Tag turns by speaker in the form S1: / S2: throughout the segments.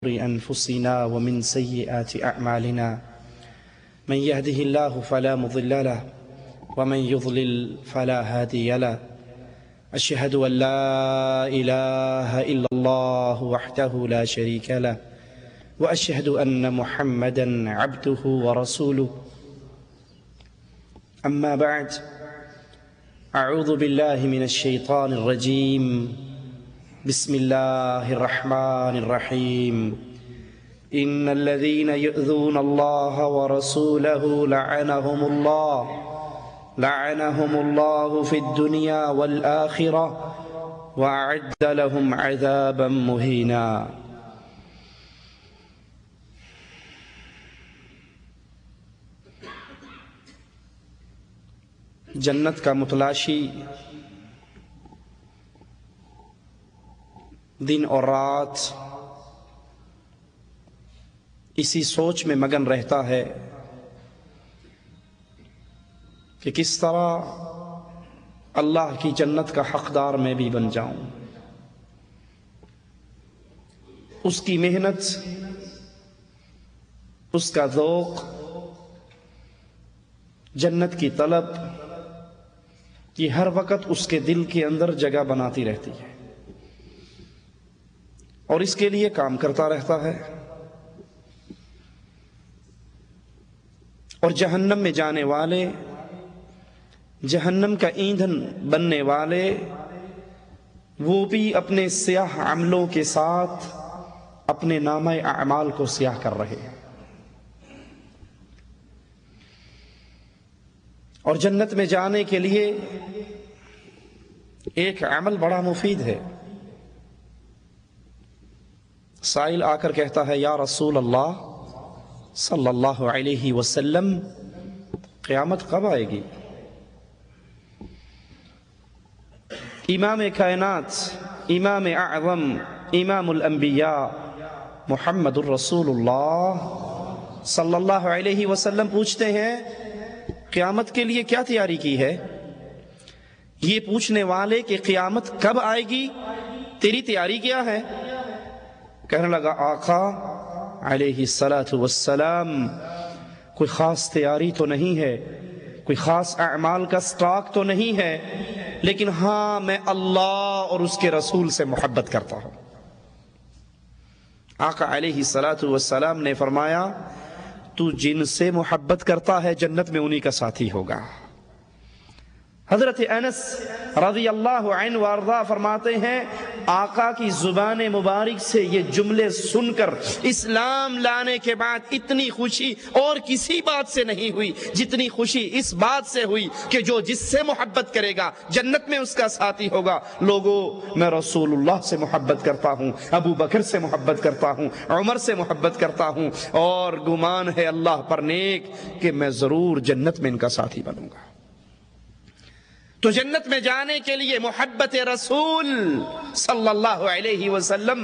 S1: أنفسنا ومن سيئات أعمالنا من يهده الله فلا مضل له ومن يضلل فلا هادي له أشهد أن لا إله إلا الله وحده لا شريك له وأشهد أن محمدا عبده ورسوله أما بعد أعوذ بالله من الشيطان الرجيم بسم الله الرحمن الرحيم إن الذين يؤذون الله ورسوله لعنهم الله في الدنيا والآخرة وأعد لهم عذابا مهينا. جنت کا متلاشی دن اور رات اسی سوچ میں مگن رہتا ہے کہ کس طرح اللہ کی جنت کا حقدار میں بھی بن جاؤں. اس کی محنت، اس کا ذوق، جنت کی طلب یہ ہر وقت اس کے دل کے اندر جگہ بناتی رہتی ہے اور اس کے لیے کام کرتا رہتا ہے. اور جہنم میں جانے والے، جہنم کا ایندھن بننے والے، وہ بھی اپنے سیاہ عملوں کے ساتھ اپنے نامہ اعمال کو سیاہ کر رہے ہیں. اور جنت میں جانے کے لیے ایک عمل بڑا مفید ہے. سائل آ کر کہتا ہے، یا رسول اللہ صلی اللہ علیہ وسلم قیامت کب آئے گی؟ امام کائنات، امام اعظم، امام الانبیاء محمد الرسول اللہ صلی اللہ علیہ وسلم پوچھتے ہیں قیامت کے لیے کیا تیاری کی ہے؟ یہ پوچھنے والے کہ قیامت کب آئے گی، تیری تیاری کیا ہے؟ کہنے لگا، آقا علیہ السلام کوئی خاص تیاری تو نہیں ہے، کوئی خاص اعمال کا سٹاک تو نہیں ہے، لیکن ہاں میں اللہ اور اس کے رسول سے محبت کرتا ہوں. آقا علیہ السلام نے فرمایا، تو جن سے محبت کرتا ہے جنت میں انہی کا ساتھی ہوگا. حضرت انس رضی اللہ عنہ وارضا فرماتے ہیں، آقا کی زبان مبارک سے یہ جملے سن کر اسلام لانے کے بعد اتنی خوشی اور کسی بات سے نہیں ہوئی جتنی خوشی اس بات سے ہوئی کہ جو جس سے محبت کرے گا جنت میں اس کا ساتھی ہوگا. لوگوں، میں رسول اللہ سے محبت کرتا ہوں، ابو بکر سے محبت کرتا ہوں، عمر سے محبت کرتا ہوں، اور گمان ہے اللہ پر نیک کہ میں ضرور جنت میں ان کا ساتھی بنوں گا. تو جنت میں جانے کے لیے محبت رسول صلی اللہ علیہ وسلم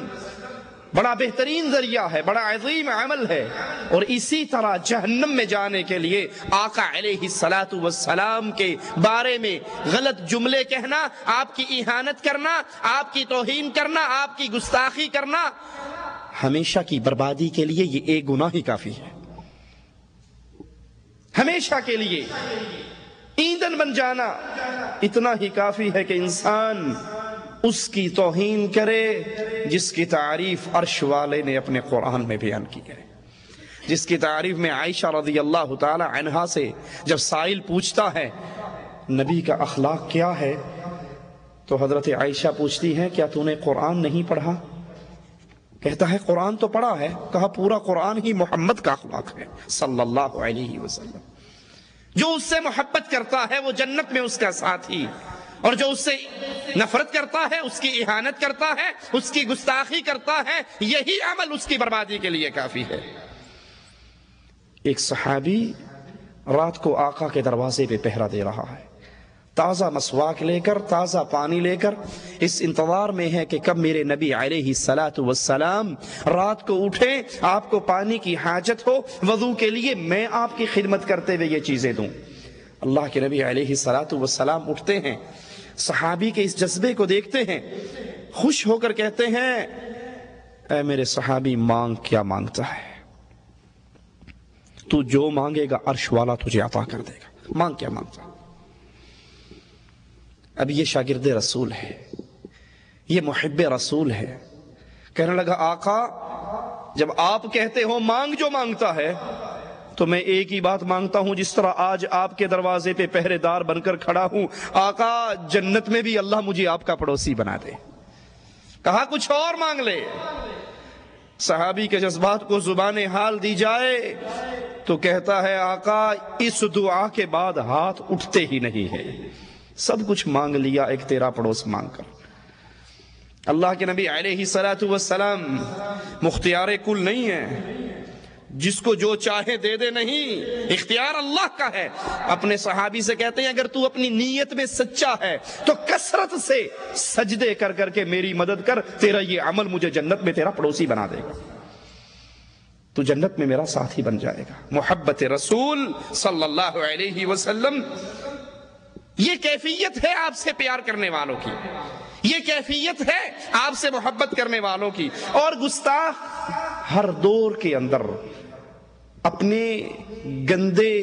S1: بڑا بہترین ذریعہ ہے، بڑا عظیم عمل ہے. اور اسی طرح جہنم میں جانے کے لیے آقا علیہ السلام کے بارے میں غلط جملے کہنا، آپ کی اہانت کرنا، آپ کی توہین کرنا، آپ کی گستاخی کرنا، ہمیشہ کی بربادی کے لیے یہ ایک گناہ ہی کافی ہے. ہمیشہ کے لیے ایندھن بن جانا اتنا ہی کافی ہے کہ انسان اس کی توہین کرے جس کی تعریف عرش والے نے اپنے قرآن میں بیان کی ہے، جس کی تعریف میں عائشہ رضی اللہ تعالی عنہا سے جب سائل پوچھتا ہے نبی کا اخلاق کیا ہے، تو حضرت عائشہ پوچھتی ہیں کیا تو نے قرآن نہیں پڑھا؟ کہتا ہے قرآن تو پڑھا ہے. کہا پورا قرآن ہی محمد کا اخلاق ہے صلی اللہ علیہ وسلم. جو اس سے محبت کرتا ہے وہ جنت میں اس کا ساتھی، اور جو اس سے نفرت کرتا ہے، اس کی اہانت کرتا ہے، اس کی گستاخی کرتا ہے، یہی عمل اس کی بربادی کے لیے کافی ہے. ایک صحابی رات کو آقا کے دروازے پہ پہرا دے رہا ہے، تازہ مسواک لے کر، تازہ پانی لے کر، اس انتظار میں ہے کہ کب میرے نبی علیہ السلام رات کو اٹھیں، آپ کو پانی کی حاجت ہو، وضو کے لیے میں آپ کی خدمت کرتے ہوئے یہ چیزیں دوں. اللہ کے نبی علیہ السلام اٹھتے ہیں، صحابی کے اس جذبے کو دیکھتے ہیں، خوش ہو کر کہتے ہیں اے میرے صحابی مانگ کیا مانگتا ہے؟ تو جو مانگے گا عرش والا تجھے عطا کر دے گا، مانگ کیا مانگتا ہے؟ اب یہ شاگرد رسول ہے، یہ محب رسول ہے، کہنے لگا آقا جب آپ کہتے ہو مانگ جو مانگتا ہے تو میں ایک ہی بات مانگتا ہوں، جس طرح آج آپ کے دروازے پہ پہرے دار بن کر کھڑا ہوں، آقا جنت میں بھی اللہ مجھے آپ کا پڑوسی بنا دے۔ کہا کچھ اور مانگ لے۔ صحابی کے جذبات کو زبان حال دی جائے تو کہتا ہے آقا اس دعا کے بعد ہاتھ اٹھتے ہی نہیں ہے، سب کچھ مانگ لیا ایک تیرا پڑوس مانگ کر۔ اللہ کے نبی علیہ الصلوۃ والسلام مختار کل نہیں ہے، جس کو جو چاہے دے دے نہیں، اختیار اللہ کا ہے۔ اپنے صحابی سے کہتے ہیں اگر تو اپنی نیت میں سچا ہے تو کثرت سے سجدے کر کر کے میری مدد کر، تیرا یہ عمل مجھے جنت میں تیرا پڑوسی بنا دے گا، تو جنت میں میرا ساتھی بن جائے گا۔ محبت رسول صلی اللہ علیہ وسلم، یہ کیفیت ہے آپ سے پیار کرنے والوں کی، یہ کیفیت ہے آپ سے محبت کرنے والوں کی۔ اور گستاخ ہر دور کے اندر اپنے گندے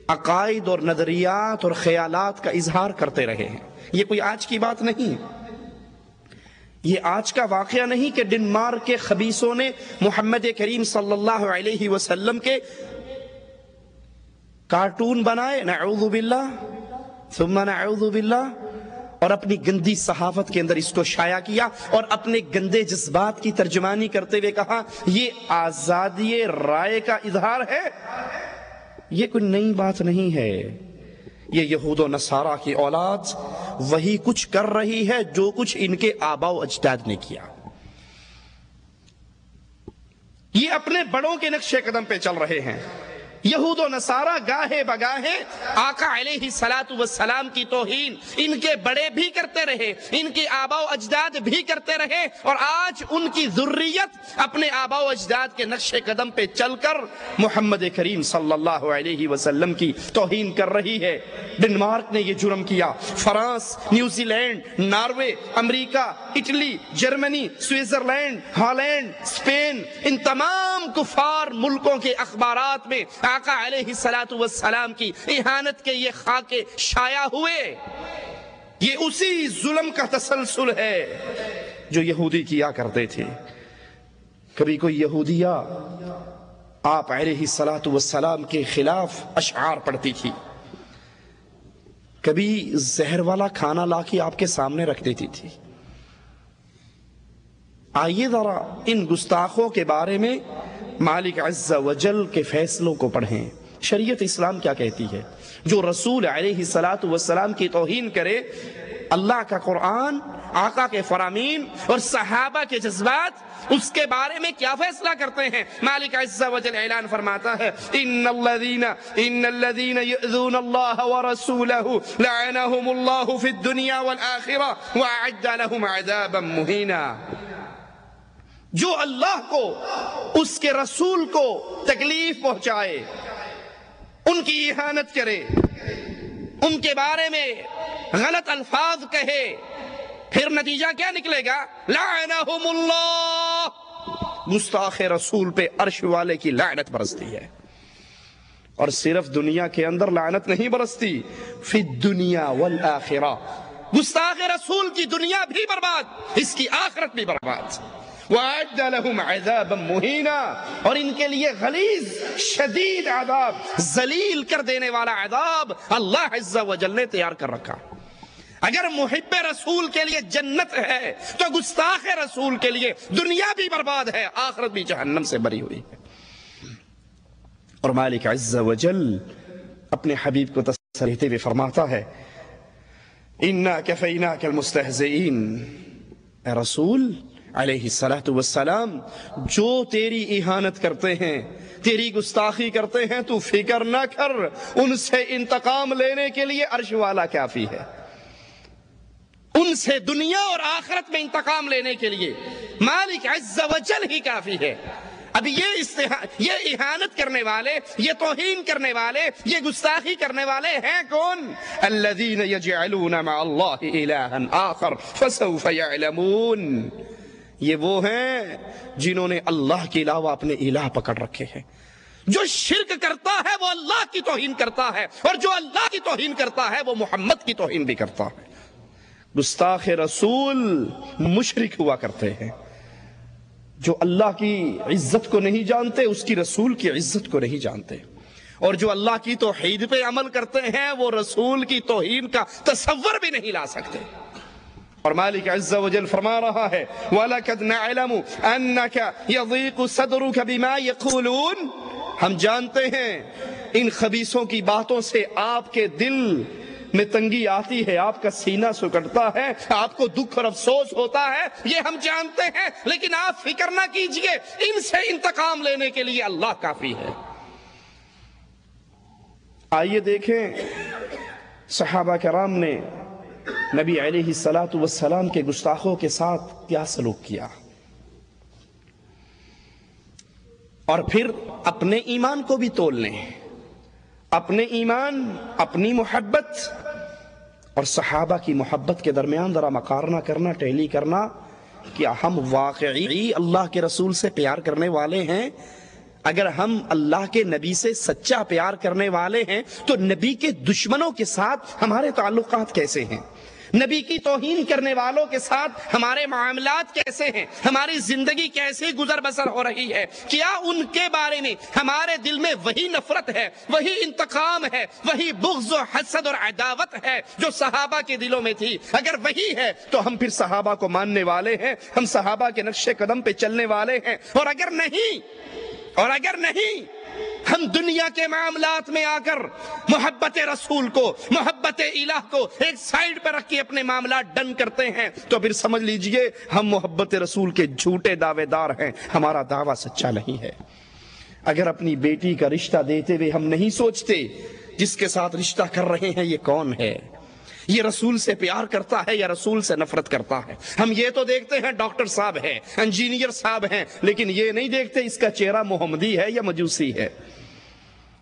S1: عقائد اور نظریات اور خیالات کا اظہار کرتے رہے ہیں۔ یہ کوئی آج کی بات نہیں، یہ آج کا واقعہ نہیں کہ ڈنمارک کے خبیثوں نے محمد کریم صلی اللہ علیہ وسلم کے کارٹون بنائے، نعوذ باللہ ثم نعوذ باللہ، اور اپنی گندی صحافت کے اندر اس کو شائع کیا اور اپنے گندے جذبات کی ترجمانی کرتے ہوئے کہا یہ آزادی رائے کا اظہار ہے۔ یہ کوئی نئی بات نہیں ہے، یہ یہود و نصارہ کی اولاد وہی کچھ کر رہی ہے جو کچھ ان کے آباء و اجداد نے کیا۔ یہ اپنے بڑوں کے نقش قدم پہ چل رہے ہیں۔ یہود و نصارہ گاہے بگاہے آقا علیہ الصلوۃ والسلام کی توہین ان کے بڑے بھی کرتے رہے، ان کے آباء و اجداد بھی کرتے رہے، اور آج ان کی ذریت اپنے آباء و اجداد کے نقش قدم پہ چل کر محمد کریم صلی اللہ علیہ وسلم کی توہین کر رہی ہے۔ ڈنمارک نے یہ جرم کیا، فرانس، نیوزی لینڈ، ناروے، امریکہ، Italy, Germany, Switzerland, Holland, Spain, ان تمام کفار ملکوں کے اخبارات میں آقا علیہ الصلوۃ والسلام کی اہانت کے یہ خاکے شائع ہوئے۔ یہ اسی ظلم کا تسلسل ہے جو یہودی کیا کرتے تھے۔ کبھی کوئی یہودیہ آپ علیہ الصلوۃ والسلام کے خلاف اشعار پڑھتی تھی، کبھی زہر والا کھانا لا کے آپ کے سامنے رکھ دیتی تھی۔ آئیے ذرا ان گستاخوں کے بارے میں مالک عز و جل کے فیصلوں کو پڑھیں۔ شریعت اسلام کیا کہتی ہے؟ جو رسول علیہ الصلوۃ والسلام کی توہین کرے، اللہ کا قرآن، آقا کے فرامین اور صحابہ کے جذبات، اس کے بارے میں کیا فیصلہ کرتے ہیں؟ مالک عز و جل اعلان فرماتا ہے ان الذین یؤذون اللہ ورسولہ لعنہم اللہ فی الدنیا والآخرہ واعد لہم عذابا مہینا۔ جو اللہ کو، اس کے رسول کو تکلیف پہنچائے، ان کی اہانت کرے، ان کے بارے میں غلط الفاظ کہے، پھر نتیجہ کیا نکلے گا؟ لعنہم اللہ، گستاخ رسول پہ عرش والے کی لعنت برستی ہے۔ اور صرف دنیا کے اندر لعنت نہیں برستی، فی الدنیا والآخرہ، گستاخ رسول کی دنیا بھی برباد، اس کی آخرت بھی برباد۔ وَأَعَدَّ لَهُمْ عَذَابًا مُهِينًا، اور ان کے لیے غلیظ شدید عذاب، ذلیل کر دینے والا عذاب اللہ عز و جل نے تیار کر رکھا۔ اگر محب رسول کے لیے جنت ہے تو گستاخ رسول کے لیے دنیا بھی برباد ہے، آخرت بھی جہنم سے بری ہوئی ہے۔ اور مالک عز و جل اپنے حبیب کو تسلی دیتے ہوئے فرماتا ہے اِنَّا كَفَيْنَاكَ الْمُسْتَهْزِئِينَ، اے رسول علیہ الصلوۃ والسلام، جو تیری اہانت کرتے ہیں، تیری گستاخی کرتے ہیں، تو فکر نہ کر، ان سے انتقام لینے کے لیے عرش والا کافی ہے۔ ان سے دنیا اور آخرت میں انتقام لینے کے لیے مالک عز و جل ہی کافی ہے۔ اب یہ اہانت کرنے والے، یہ توہین کرنے والے، یہ گستاخی کرنے والے ہیں کون؟ الذین یجعلون مع اللہ الہا آخر فسوف یعلمون، یہ وہ ہیں جنہوں نے اللہ کے علاوہ اپنے الہ پکڑ رکھے ہیں۔ جو شرک کرتا ہے وہ اللہ کی توہین کرتا ہے، اور جو اللہ کی توہین کرتا ہے وہ محمد کی توہین بھی کرتا ہے۔ گستاخ رسول مشرک ہوا کرتے ہیں، جو اللہ کی عزت کو نہیں جانتے، اس کی رسول کی عزت کو نہیں جانتے، اور جو اللہ کی توحید پہ عمل کرتے ہیں وہ رسول کی توہین کا تصور بھی نہیں لا سکتے۔ اور مالک عز و جل فرما رہا ہے وَلَقَدْ نَعْلَمُ أَنَّكَ يَضِيقُ صَدْرُكَ بِمَا يَقُولُونَ، ہم جانتے ہیں ان خبیثوں کی باتوں سے آپ کے دل میں تنگی آتی ہے، آپ کا سینہ سکڑتا ہے، آپ کو دکھ اور افسوس ہوتا ہے، یہ ہم جانتے ہیں، لیکن آپ فکر نہ کیجئے، ان سے انتقام لینے کے لیے اللہ کافی ہے۔ آئیے دیکھیں صحابہ کرام نے نبی علیہ السلام کے گستاخوں کے ساتھ کیا سلوک کیا، اور پھر اپنے ایمان کو بھی تول لیں، اپنے ایمان، اپنی محبت اور صحابہ کی محبت کے درمیان ذرا مقارنہ کرنا، ٹیلی کرنا، کیا ہم واقعی اللہ کے رسول سے پیار کرنے والے ہیں؟ اگر ہم اللہ کے نبی سے سچا پیار کرنے والے ہیں تو نبی کے دشمنوں کے ساتھ ہمارے تعلقات کیسے ہیں؟ نبی کی توہین کرنے والوں کے ساتھ ہمارے معاملات کیسے ہیں؟ ہماری زندگی کیسے گزر بسر ہو رہی ہے؟ کیا ان کے بارے میں ہمارے دل میں وہی نفرت ہے، وہی انتقام ہے، وہی بغض و حسد اور عداوت ہے جو صحابہ کے دلوں میں تھی؟ اگر وہی ہے تو ہم پھر صحابہ کو ماننے والے ہیں، ہم صحابہ کے نقش قدم پہ چلنے والے ہیں، اور اگر نہیں ہم دنیا کے معاملات میں آ کر محبت رسول کو، محبت الہ کو ایک سائیڈ پہ رکھ کے اپنے معاملات ڈن کرتے ہیں تو پھر سمجھ لیجئے ہم محبت رسول کے جھوٹے دعوے دار ہیں، ہمارا دعویٰ سچا نہیں ہے۔ اگر اپنی بیٹی کا رشتہ دیتے ہوئے ہم نہیں سوچتے جس کے ساتھ رشتہ کر رہے ہیں یہ کون ہے، یہ رسول سے پیار کرتا ہے یا رسول سے نفرت کرتا ہے، ہم یہ تو دیکھتے ہیں ڈاکٹر صاحب ہے، انجینئر صاحب ہیں، لیکن یہ نہیں دیکھتے اس کا چہرہ محمدی ہے یا مجوسی ہے۔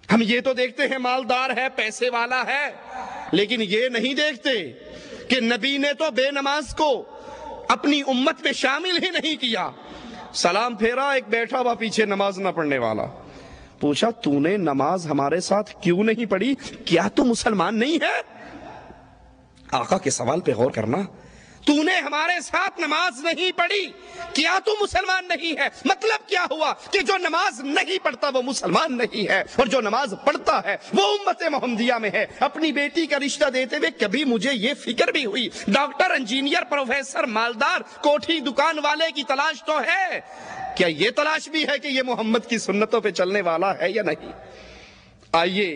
S1: ہم یہ تو دیکھتے ہیں مالدار ہے، پیسے والا ہے، لیکن یہ نہیں دیکھتے کہ نبی نے تو بے نماز کو اپنی امت میں شامل ہی نہیں کیا۔ سلام پھیرا، ایک بیٹھا ہوا پیچھے نماز نہ پڑھنے والا، پوچھا تو نے نماز ہمارے ساتھ کیوں نہیں پڑھی؟ کیا تو مسلمان نہیں ہے؟ آقا کے سوال پہ غور کرنا، تو نے ہمارے ساتھ نماز نہیں پڑھی، کیا تو مسلمان نہیں ہے؟ مطلب کیا ہوا کہ جو نماز نہیں پڑھتا وہ مسلمان نہیں ہے، اور جو نماز پڑھتا ہے وہ امت محمدیہ میں ہے۔ اپنی بیٹی کا رشتہ دیتے ہوئے کبھی مجھے یہ فکر بھی ہوئی ڈاکٹر، انجینئر، پروفیسر، مالدار، کوٹھی دکان والے کی تلاش تو ہے، کیا یہ تلاش بھی ہے کہ یہ محمد کی سنتوں پہ چلنے والا ہے یا نہیں؟ آئیے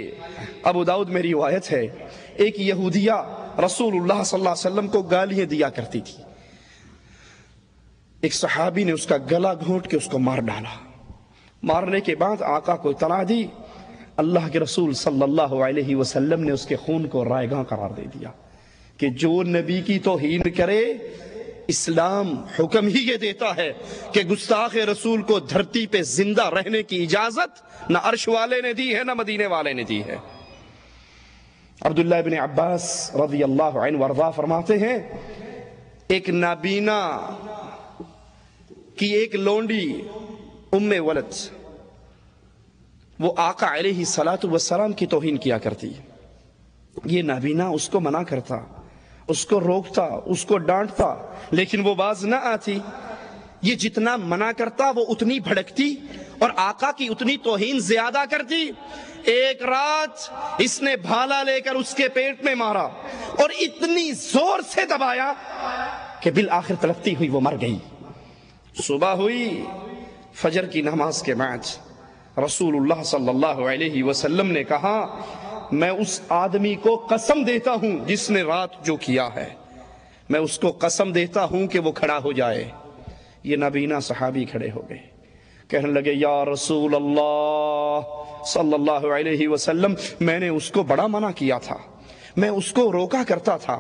S1: ابو داؤد میں روایت ہے، ایک یہودیہ رسول اللہ صلی اللہ علیہ وسلم کو گالیاں دیا کرتی تھی، ایک صحابی نے اس کا گلا گھونٹ کے اس کو مار ڈالا، مارنے کے بعد آقا کو اطلاع دی، اللہ کے رسول صلی اللہ علیہ وسلم نے اس کے خون کو رائگاں قرار دے دیا کہ جو نبی کی توہین کرے اسلام حکم ہی یہ دیتا ہے کہ گستاخ رسول کو دھرتی پہ زندہ رہنے کی اجازت نہ عرش والے نے دی ہے نہ مدینے والے نے دی ہے۔ عبداللہ ابن عباس رضی اللہ عنہ وارضاہ فرماتے ہیں ایک نابینا کی ایک لونڈی ام ولد، وہ آقا علیہ السلام کی توہین کیا کرتی، یہ نابینا اس کو منع کرتا، اس کو روکتا، اس کو ڈانٹتا، لیکن وہ باز نہ آتی، یہ جتنا منع کرتا وہ اتنی بھڑکتی اور آقا کی اتنی توہین زیادہ کرتی۔ ایک رات اس نے بھالا لے کر اس کے پیٹ میں مارا اور اتنی زور سے دبایا کہ بالآخر تڑپتی ہوئی وہ مر گئی۔ صبح ہوئی، فجر کی نماز کے بعد رسول اللہ صلی اللہ علیہ وسلم نے کہا میں اس آدمی کو قسم دیتا ہوں جس نے رات جو کیا ہے، میں اس کو قسم دیتا ہوں کہ وہ کھڑا ہو جائے۔ یہ نابینا صحابی کھڑے ہو گئے، کہنے لگے یا رسول اللہ صلی اللہ علیہ وسلم میں نے اس کو بڑا منع کیا تھا، میں اس کو روکا کرتا تھا،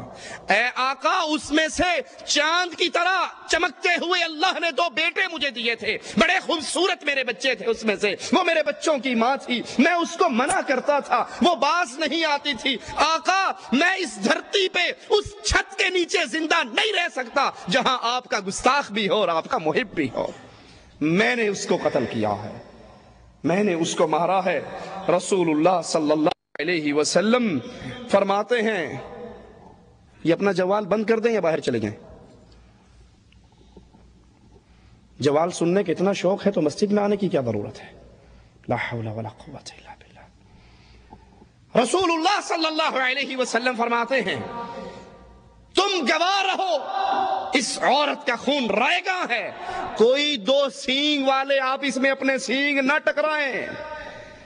S1: اے آقا اس میں سے چاند کی طرح چمکتے ہوئے اللہ نے 2 بیٹے مجھے دیے تھے، بڑے خوبصورت میرے بچے تھے، اس میں سے وہ میرے بچوں کی ماں تھی، میں اس کو منع کرتا تھا، وہ باز نہیں آتی تھی، آقا میں اس دھرتی پہ اس چھت کے نیچے زندہ نہیں رہ سکتا جہاں آپ کا گستاخ بھی ہو اور آپ کا محب بھی ہو، میں نے اس کو قتل کیا ہے، میں نے اس کو مارا ہے۔ رسول اللہ صلی اللہ علیہ وسلم فرماتے ہیں یہ اپنا جوال بند کر دیں یا باہر چلے جائیں؟ جوال سننے کا اتنا شوق ہے تو مسجد میں آنے کی کیا ضرورت ہے؟ لا حول ولا قوت الا باللہ۔ رسول اللہ صلی اللہ علیہ وسلم فرماتے ہیں تم گواہ رہو اس عورت کا خون رائے گاں ہے، کوئی 2 سینگ والے آپس میں اپنے سینگ نہ ٹکرائیں،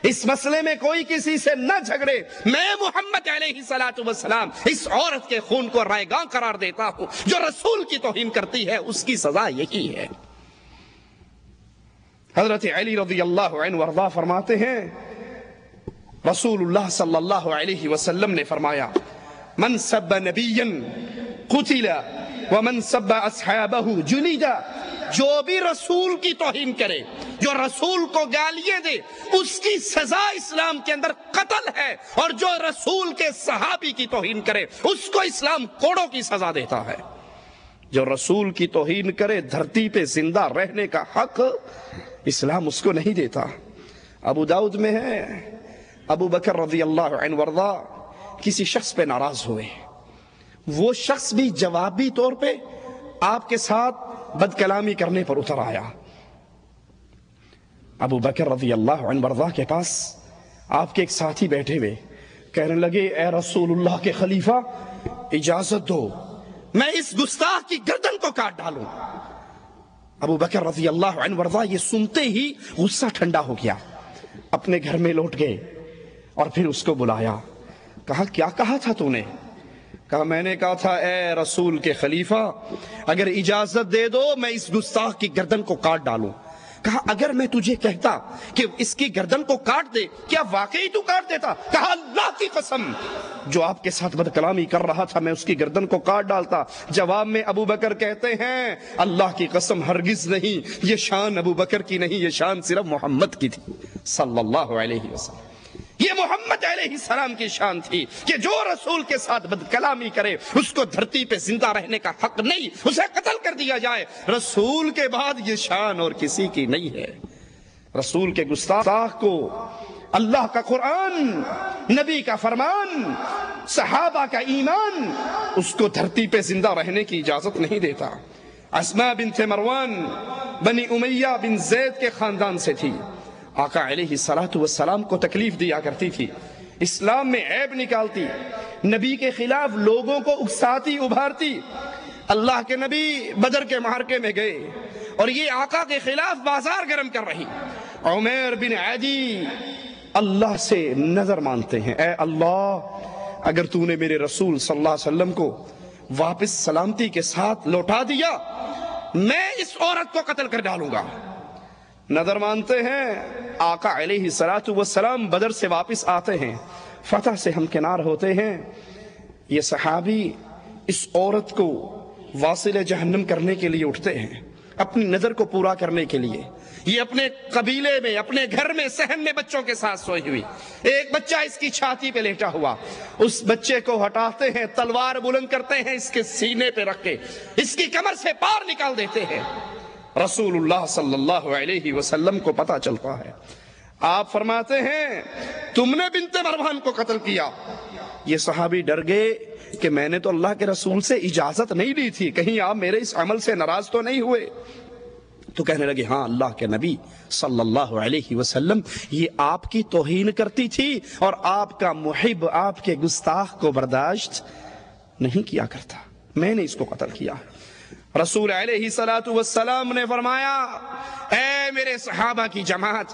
S1: اس مسئلے میں کوئی کسی سے نہ جھگڑے، میں محمد علیہ الصلوۃ والسلام اس عورت کے خون کو رائے گاں قرار دیتا ہوں، جو رسول کی توہین کرتی ہے اس کی سزا یہی ہے۔ حضرت علی رضی اللہ عنہ وارضاہ فرماتے ہیں رسول اللہ صلی اللہ علیہ وسلم نے فرمایا من سب نبیا قتل ومن سب اصحابہ جلد، جو بھی رسول کی توہین کرے، جو رسول کو گالیاں دے، اس کی سزا اسلام کے اندر قتل ہے، اور جو رسول کے صحابی کی توہین کرے اس کو اسلام کوڑوں کی سزا دیتا ہے۔ جو رسول کی توہین کرے دھرتی پہ زندہ رہنے کا حق اسلام اس کو نہیں دیتا۔ ابو داؤد میں ہے ابو بکر رضی اللہ عنہ وارضا کسی شخص پہ ناراض ہوئے، وہ شخص بھی جوابی طور پہ آپ کے ساتھ بد کلامی کرنے پر اتر آیا۔ ابو بکر رضی اللہ عنہ وارضا کے پاس آپ کے ایک ساتھی بیٹھے ہوئے، کہنے لگے اے رسول اللہ کے خلیفہ اجازت دو میں اس گستاخ کی گردن کو کاٹ ڈالوں۔ ابو بکر رضی اللہ عنہ وارضا یہ سنتے ہی غصہ ٹھنڈا ہو گیا، اپنے گھر میں لوٹ گئے اور پھر اس کو بلایا، کہا کیا کہا تھا تو نے؟ کہا میں نے کہا تھا اے رسول کے خلیفہ اگر اجازت دے دو میں اس گستاخ کی گردن کو کاٹ ڈالوں۔ کہا اگر میں تجھے کہتا کہ اس کی گردن کو کاٹ دے کیا واقعی تو کاٹ دیتا؟ کہا اللہ کی قسم جو آپ کے ساتھ بد کلامی کر رہا تھا میں اس کی گردن کو کاٹ ڈالتا۔ جواب میں ابو بکر کہتے ہیں اللہ کی قسم ہرگز نہیں، یہ شان ابو بکر کی نہیں، یہ شان صرف محمد کی تھی صلی اللہ علیہ وسلم، یہ محمد علیہ السلام کی شان تھی کہ جو رسول کے ساتھ بد کلامی کرے اس کو دھرتی پہ زندہ رہنے کا حق نہیں، اسے قتل کر دیا جائے۔ رسول کے بعد یہ شان اور کسی کی نہیں ہے۔ رسول کے گستاخ کو اللہ کا قرآن، نبی کا فرمان، صحابہ کا ایمان اس کو دھرتی پہ زندہ رہنے کی اجازت نہیں دیتا۔ اسماء بنت مروان بنی امیہ بن زید کے خاندان سے تھی، آقا علیہ السلام کو تکلیف دیا کرتی تھی، اسلام میں عیب نکالتی، نبی کے خلاف لوگوں کو اکساتی ابھارتی۔ اللہ کے نبی بدر کے معرکے میں گئے اور یہ آقا کے خلاف بازار گرم کر رہی۔ عمیر بن عدی اللہ سے نظر مانتے ہیں، اے اللہ اگر تو نے میرے رسول صلی اللہ علیہ وسلم کو واپس سلامتی کے ساتھ لوٹا دیا میں اس عورت کو قتل کر ڈالوں گا۔ نظر مانتے ہیں، آقا علیہ السلام بدر سے واپس آتے ہیں، فتح سے ہمکنار ہوتے ہیں، یہ صحابی اس عورت کو واصل جہنم کرنے کے لیے اٹھتے ہیں، اپنی نظر کو پورا کرنے کے لیے۔ یہ اپنے قبیلے میں اپنے گھر میں صحن میں بچوں کے ساتھ سوئی ہوئی، ایک بچہ اس کی چھاتی پہ لیٹا ہوا، اس بچے کو ہٹاتے ہیں، تلوار بلند کرتے ہیں، اس کے سینے پہ رکھ کے اس کی کمر سے پار نکال دیتے ہیں۔ رسول اللہ صلی اللہ علیہ وسلم کو پتہ چلتا ہے، آپ فرماتے ہیں تم نے بنت مروان کو قتل کیا۔ یہ صحابی ڈر گئے کہ میں نے تو اللہ کے رسول سے اجازت نہیں لی تھی، کہیں آپ میرے اس عمل سے ناراض تو نہیں ہوئے؟ تو کہنے لگے ہاں اللہ کے نبی صلی اللہ علیہ وسلم یہ آپ کی توہین کرتی تھی اور آپ کا محب آپ کے گستاخ کو برداشت نہیں کیا کرتا، میں نے اس کو قتل کیا۔ رسول علیہ السلام نے فرمایا اے میرے صحابہ کی جماعت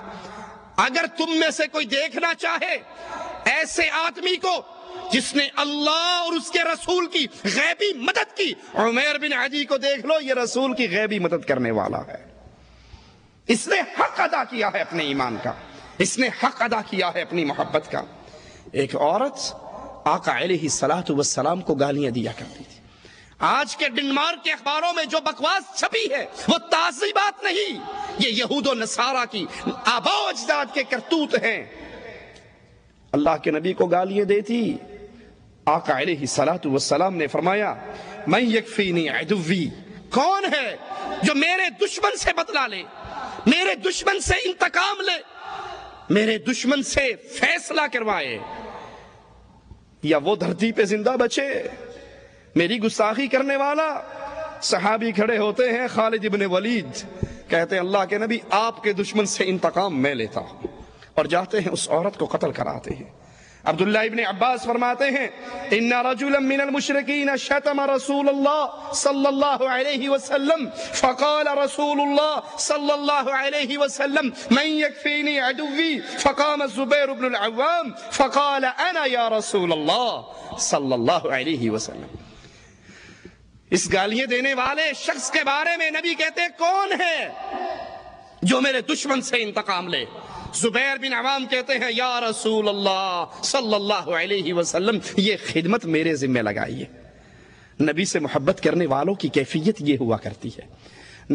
S1: اگر تم میں سے کوئی دیکھنا چاہے ایسے آدمی کو جس نے اللہ اور اس کے رسول کی غیبی مدد کی، عمیر بن عدی کو دیکھ لو، یہ رسول کی غیبی مدد کرنے والا ہے، اس نے حق ادا کیا ہے اپنے ایمان کا، اس نے حق ادا کیا ہے اپنی محبت کا۔ ایک عورت آقا علیہ الصلوۃ والسلام کو گالیاں دیا کرتی تھی۔ آج کے ڈنمارک کے اخباروں میں جو بکواس چھپی ہے وہ تازی بات نہیں، یہ یہود و نصارہ کی آباء و اجداد کے کرتوت ہیں۔ اللہ کے نبی کو گالیاں دیتی، آقا علیہ الصلوۃ والسلام نے فرمایا من یکفینی عدوی، کون ہے جو میرے دشمن سے بدلہ لے، میرے دشمن سے انتقام لے، میرے دشمن سے فیصلہ کروائے، یا وہ دھرتی پہ زندہ بچے۔ میری گستاخی کرنے والا صحابی کھڑے ہوتے ہیں، خالد ابن ولید کہتے ہیں اللہ کے نبی آپ کے دشمن سے انتقام میں لیتا ہوں، اور جاتے ہیں اس عورت کو قتل کراتے ہیں۔ عبداللہ ابن عباس فرماتے ہیں ان رجلا من المشرکین شتم رسول اللہ صلی اللہ علیہ وسلم فقال رسول اللہ صلی اللہ علیہ وسلم من یکفینی عدوی فقام الزبیر بن العوام فقال انا یا رسول اللہ صلی اللہ علیہ وسلم۔ اس گالیاں دینے والے شخص کے بارے میں نبی کہتے کون ہے جو میرے دشمن سے انتقام لے؟ زبیر بن عوام کہتے ہیں یا رسول اللہ صلی اللہ علیہ وسلم یہ خدمت میرے ذمہ لگائیے۔ نبی سے محبت کرنے والوں کی کیفیت یہ ہوا کرتی ہے،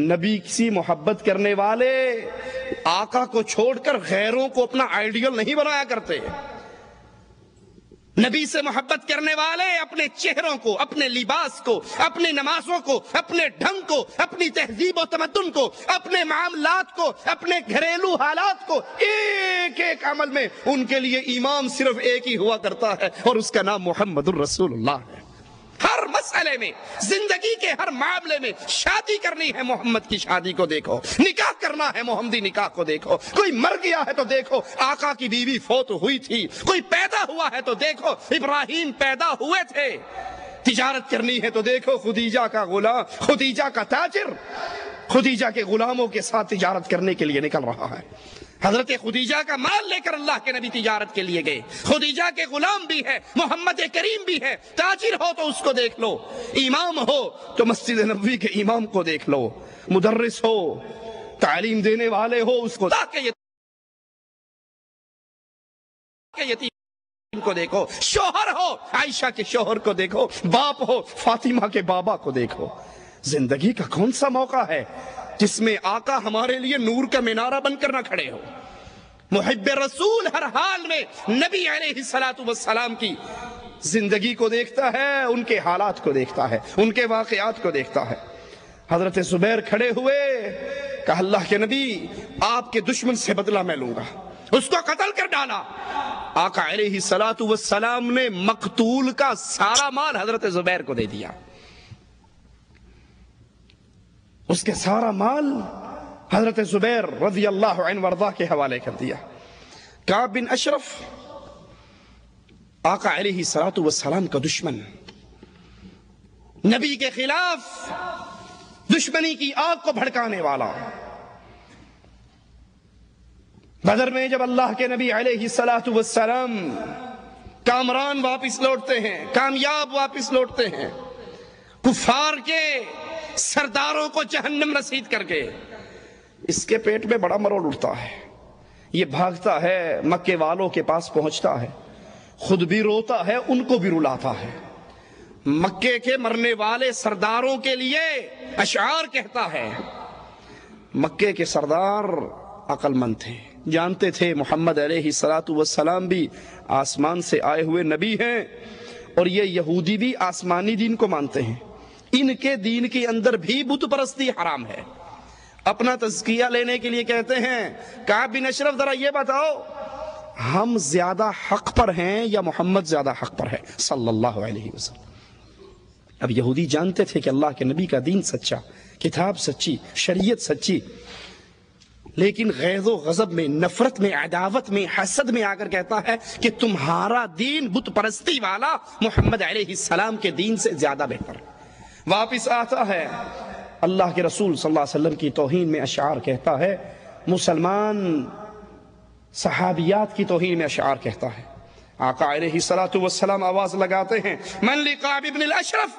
S1: نبی سے محبت کرنے والے آقا کو چھوڑ کر غیروں کو اپنا آئیڈیل نہیں بنایا کرتے۔ نبی سے محبت کرنے والے اپنے چہروں کو، اپنے لباس کو، اپنے نمازوں کو، اپنے ڈھنگ کو، اپنی تہذیب و تمدن کو، اپنے معاملات کو، اپنے گھریلو حالات کو، ایک ایک عمل میں ان کے لیے امام صرف ایک ہی ہوا کرتا ہے اور اس کا نام محمد الرسول اللہ ہے۔ ہر مسئلے میں، زندگی کے ہر معاملے میں، شادی کرنی ہے محمد کی شادی کو دیکھو، نکاح کرنا ہے محمدی نکاح کو دیکھو، کوئی مر گیا ہے تو دیکھو آقا کی بیوی فوت ہوئی تھی، کوئی پیدا ہوا ہے تو دیکھو ابراہیم پیدا ہوئے تھے، تجارت کرنی ہے تو دیکھو خدیجہ کا غلام، خدیجہ کا تاجر خدیجہ کے غلاموں کے ساتھ تجارت کرنے کے لیے نکل رہا ہے۔ حضرت خدیجہ کا مال لے کر اللہ کے نبی تجارت کے لیے گئے، خدیجہ کے غلام بھی ہے، محمد کریم بھی ہے، تاجر ہو تو اس کو دیکھ لو، امام ہو تو مسجد نبوی کے امام کو دیکھ لو، مدرس ہو، تعلیم دینے والے ہو اس کو، یتیم کو دیکھو، شوہر ہو عائشہ کے شوہر کو دیکھو، باپ ہو فاطمہ کے بابا کو دیکھو۔ زندگی کا کون سا موقع ہے جس میں آقا ہمارے لیے نور کا مینارہ بن کر نہ کھڑے ہو؟ محب رسول ہر حال میں نبی علیہ الصلوۃ والسلام کی زندگی کو دیکھتا ہے، ان کے حالات کو دیکھتا ہے، ان کے واقعات کو دیکھتا ہے۔ حضرت زبیر کھڑے ہوئے، کہا اللہ کے نبی آپ کے دشمن سے بدلہ میں لوں گا، اس کو قتل کر ڈالا۔ آقا علیہ الصلوۃ والسلام نے مقتول کا سارا مال حضرت زبیر کو دے دیا، اس کے سارا مال حضرت زبیر رضی اللہ عنہ وارضاہ کے حوالے کر دیا۔ کعب بن اشرف آقا علیہ الصلوۃ والسلام کا دشمن، نبی کے خلاف دشمنی کی آگ کو بھڑکانے والا، بدر میں جب اللہ کے نبی علیہ الصلوۃ والسلام کامران واپس لوٹتے ہیں، کامیاب واپس لوٹتے ہیں، کفار کے سرداروں کو جہنم رسید کر کے، اس کے پیٹ میں بڑا مروڑ اٹھتا ہے، یہ بھاگتا ہے مکے والوں کے پاس پہنچتا ہے، خود بھی روتا ہے ان کو بھی رلاتا ہے، مکے کے مرنے والے سرداروں کے لیے اشعار کہتا ہے۔ مکے کے سردار عقل مند تھے، جانتے تھے محمد علیہ الصلوۃ والسلام بھی آسمان سے آئے ہوئے نبی ہیں اور یہ یہودی بھی آسمانی دین کو مانتے ہیں، ان کے دین کے اندر بھی بت پرستی حرام ہے۔ اپنا تزکیہ لینے کے لیے کہتے ہیں کعب بن اشرف ذرا یہ بتاؤ ہم زیادہ حق پر ہیں یا محمد زیادہ حق پر ہے صلی اللہ علیہ وسلم۔ اب یہودی جانتے تھے کہ اللہ کے نبی کا دین سچا، کتاب سچی، شریعت سچی، لیکن غیظ و غضب میں، نفرت میں، عداوت میں، حسد میں آ کر کہتا ہے کہ تمہارا دین بت پرستی والا محمد علیہ السلام کے دین سے زیادہ بہتر ہے۔ واپس آتا ہے، اللہ کے رسول صلی اللہ علیہ وسلم کی توہین میں اشعار کہتا ہے، مسلمان صحابیات کی توہین میں اشعار کہتا ہے۔ آقا علیہ الصلوۃ والسلام آواز لگاتے ہیں من لکعب ابن الاشرف،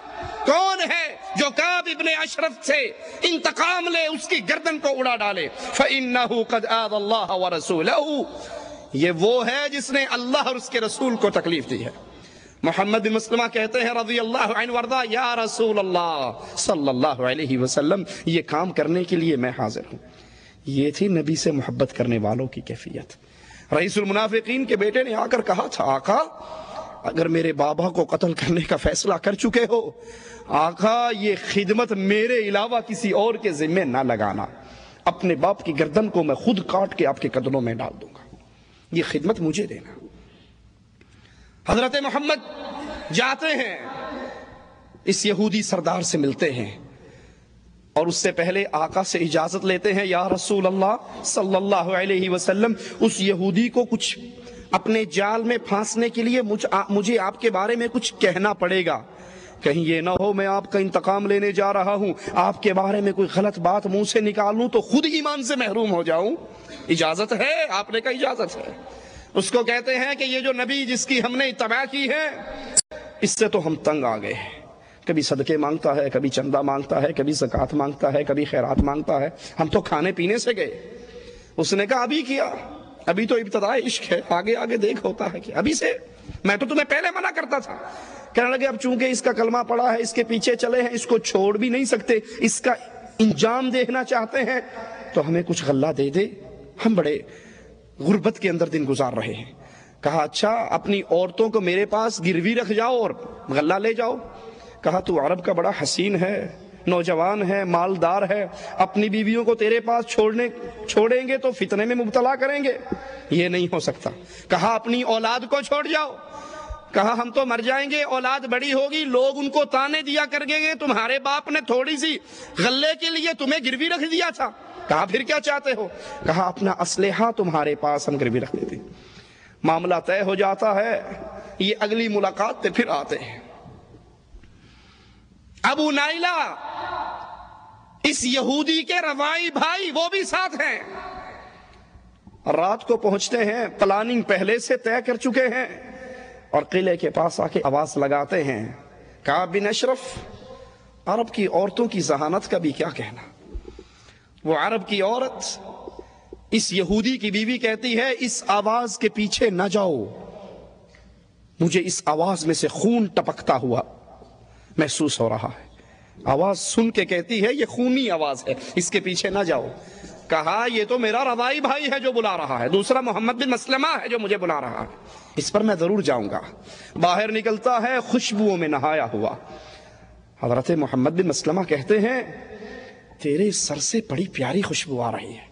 S1: کون ہے جو کعب ابن اشرف سے انتقام لے، اس کی گردن کو اڑا ڈالے؟ فإنہ قد آذى اللہ ورسولہ، یہ وہ ہے جس نے اللہ اور اس کے رسول کو تکلیف دی ہے۔ محمد بن مسلمہ کہتے ہیں رضی اللہ عنہ وارضہ، یا رسول اللہ صلی اللہ علیہ وسلم، یہ کام کرنے کے لیے میں حاضر ہوں۔ یہ تھی نبی سے محبت کرنے والوں کی کیفیت۔ رئیس المنافقین کے بیٹے نے آ کر کہا تھا، آقا اگر میرے بابا کو قتل کرنے کا فیصلہ کر چکے ہو، آقا یہ خدمت میرے علاوہ کسی اور کے ذمہ نہ لگانا، اپنے باپ کی گردن کو میں خود کاٹ کے آپ کے قدموں میں ڈال دوں گا، یہ خدمت مجھے دینا۔ حضرت محمد جاتے ہیں، اس یہودی سردار سے ملتے ہیں، اور اس سے پہلے آقا سے اجازت لیتے ہیں، یا رسول اللہ صلی اللہ علیہ وسلم، اس یہودی کو کچھ اپنے جال میں پھانسنے کے لیے مجھے آپ کے بارے میں کچھ کہنا پڑے گا، کہیں یہ نہ ہو میں آپ کا انتقام لینے جا رہا ہوں، آپ کے بارے میں کوئی غلط بات منہ سے نکال لوں تو خود ایمان سے محروم ہو جاؤں۔ اجازت ہے؟ آپ نے کہا اجازت ہے۔ اس کو کہتے ہیں کہ یہ جو نبی جس کی ہم نے اتباع کی ہے، اس سے تو ہم تنگ آ گئے ہیں، کبھی صدقے مانگتا ہے، کبھی چندہ مانگتا ہے، کبھی زکوٰۃ مانگتا ہے، کبھی خیرات مانگتا ہے، ہم تو کھانے پینے سے گئے۔ اس نے کہا ابھی کیا، ابھی تو ابتدائی عشق ہے، آگے آگے دیکھ ہوتا ہے کہ ابھی سے، میں تو تمہیں پہلے منع کرتا تھا۔ کہنے لگے اب چونکہ اس کا کلمہ پڑا ہے، اس کے پیچھے چلے ہیں، اس کو چھوڑ بھی نہیں سکتے، اس کا انجام دیکھنا چاہتے ہیں تو ہمیں کچھ غلہ دے دے، ہم بڑے غربت کے اندر دن گزار رہے ہیں۔ کہا اچھا اپنی عورتوں کو میرے پاس گروی رکھ جاؤ اور غلہ لے جاؤ۔ کہا تو عرب کا بڑا حسین ہے، نوجوان ہے، مالدار ہے، اپنی بیویوں کو تیرے پاس چھوڑیں گے تو فتنے میں مبتلا کریں گے، یہ نہیں ہو سکتا۔ کہا اپنی اولاد کو چھوڑ جاؤ۔ کہا ہم تو مر جائیں گے، اولاد بڑی ہوگی، لوگ ان کو تانے دیا کریں گے، تمہارے باپ نے تھوڑی سی غلے کے لیے تمہیں گروی رکھ دیا تھا۔ کہا پھر کیا چاہتے ہو؟ کہا اپنا اسلحہ تمہارے پاس ہم گروی رکھ دیتے۔ معاملہ طے ہو جاتا ہے، یہ اگلی ملاقات پہ پھر آتے ہیں۔ ابو نائلہ اس یہودی کے روائی بھائی، وہ بھی ساتھ ہیں، رات کو پہنچتے ہیں، پلاننگ پہلے سے طے کر چکے ہیں، اور قلعے کے پاس آ کے آواز لگاتے ہیں، کعب بن اشرف، عرب کی عورتوں کی ذہانت کا بھی کیا کہنا۔ وہ عرب کی عورت اس یہودی کی بیوی کہتی ہے اس آواز کے پیچھے نہ جاؤ، مجھے اس آواز میں سے خون ٹپکتا ہوا محسوس ہو رہا ہے۔ آواز سن کے کہتی ہے یہ خونی آواز ہے، اس کے پیچھے نہ جاؤ۔ کہا یہ تو میرا روائی بھائی ہے جو بلا رہا ہے، دوسرا محمد بن مسلمہ ہے جو مجھے بلا رہا ہے، اس پر میں ضرور جاؤں گا۔ باہر نکلتا ہے خوشبوؤں میں نہایا ہوا۔ حضرت محمد بن مسلمہ کہتے ہیں تیرے سر سے بڑی پیاری خوشبو آ رہی ہے۔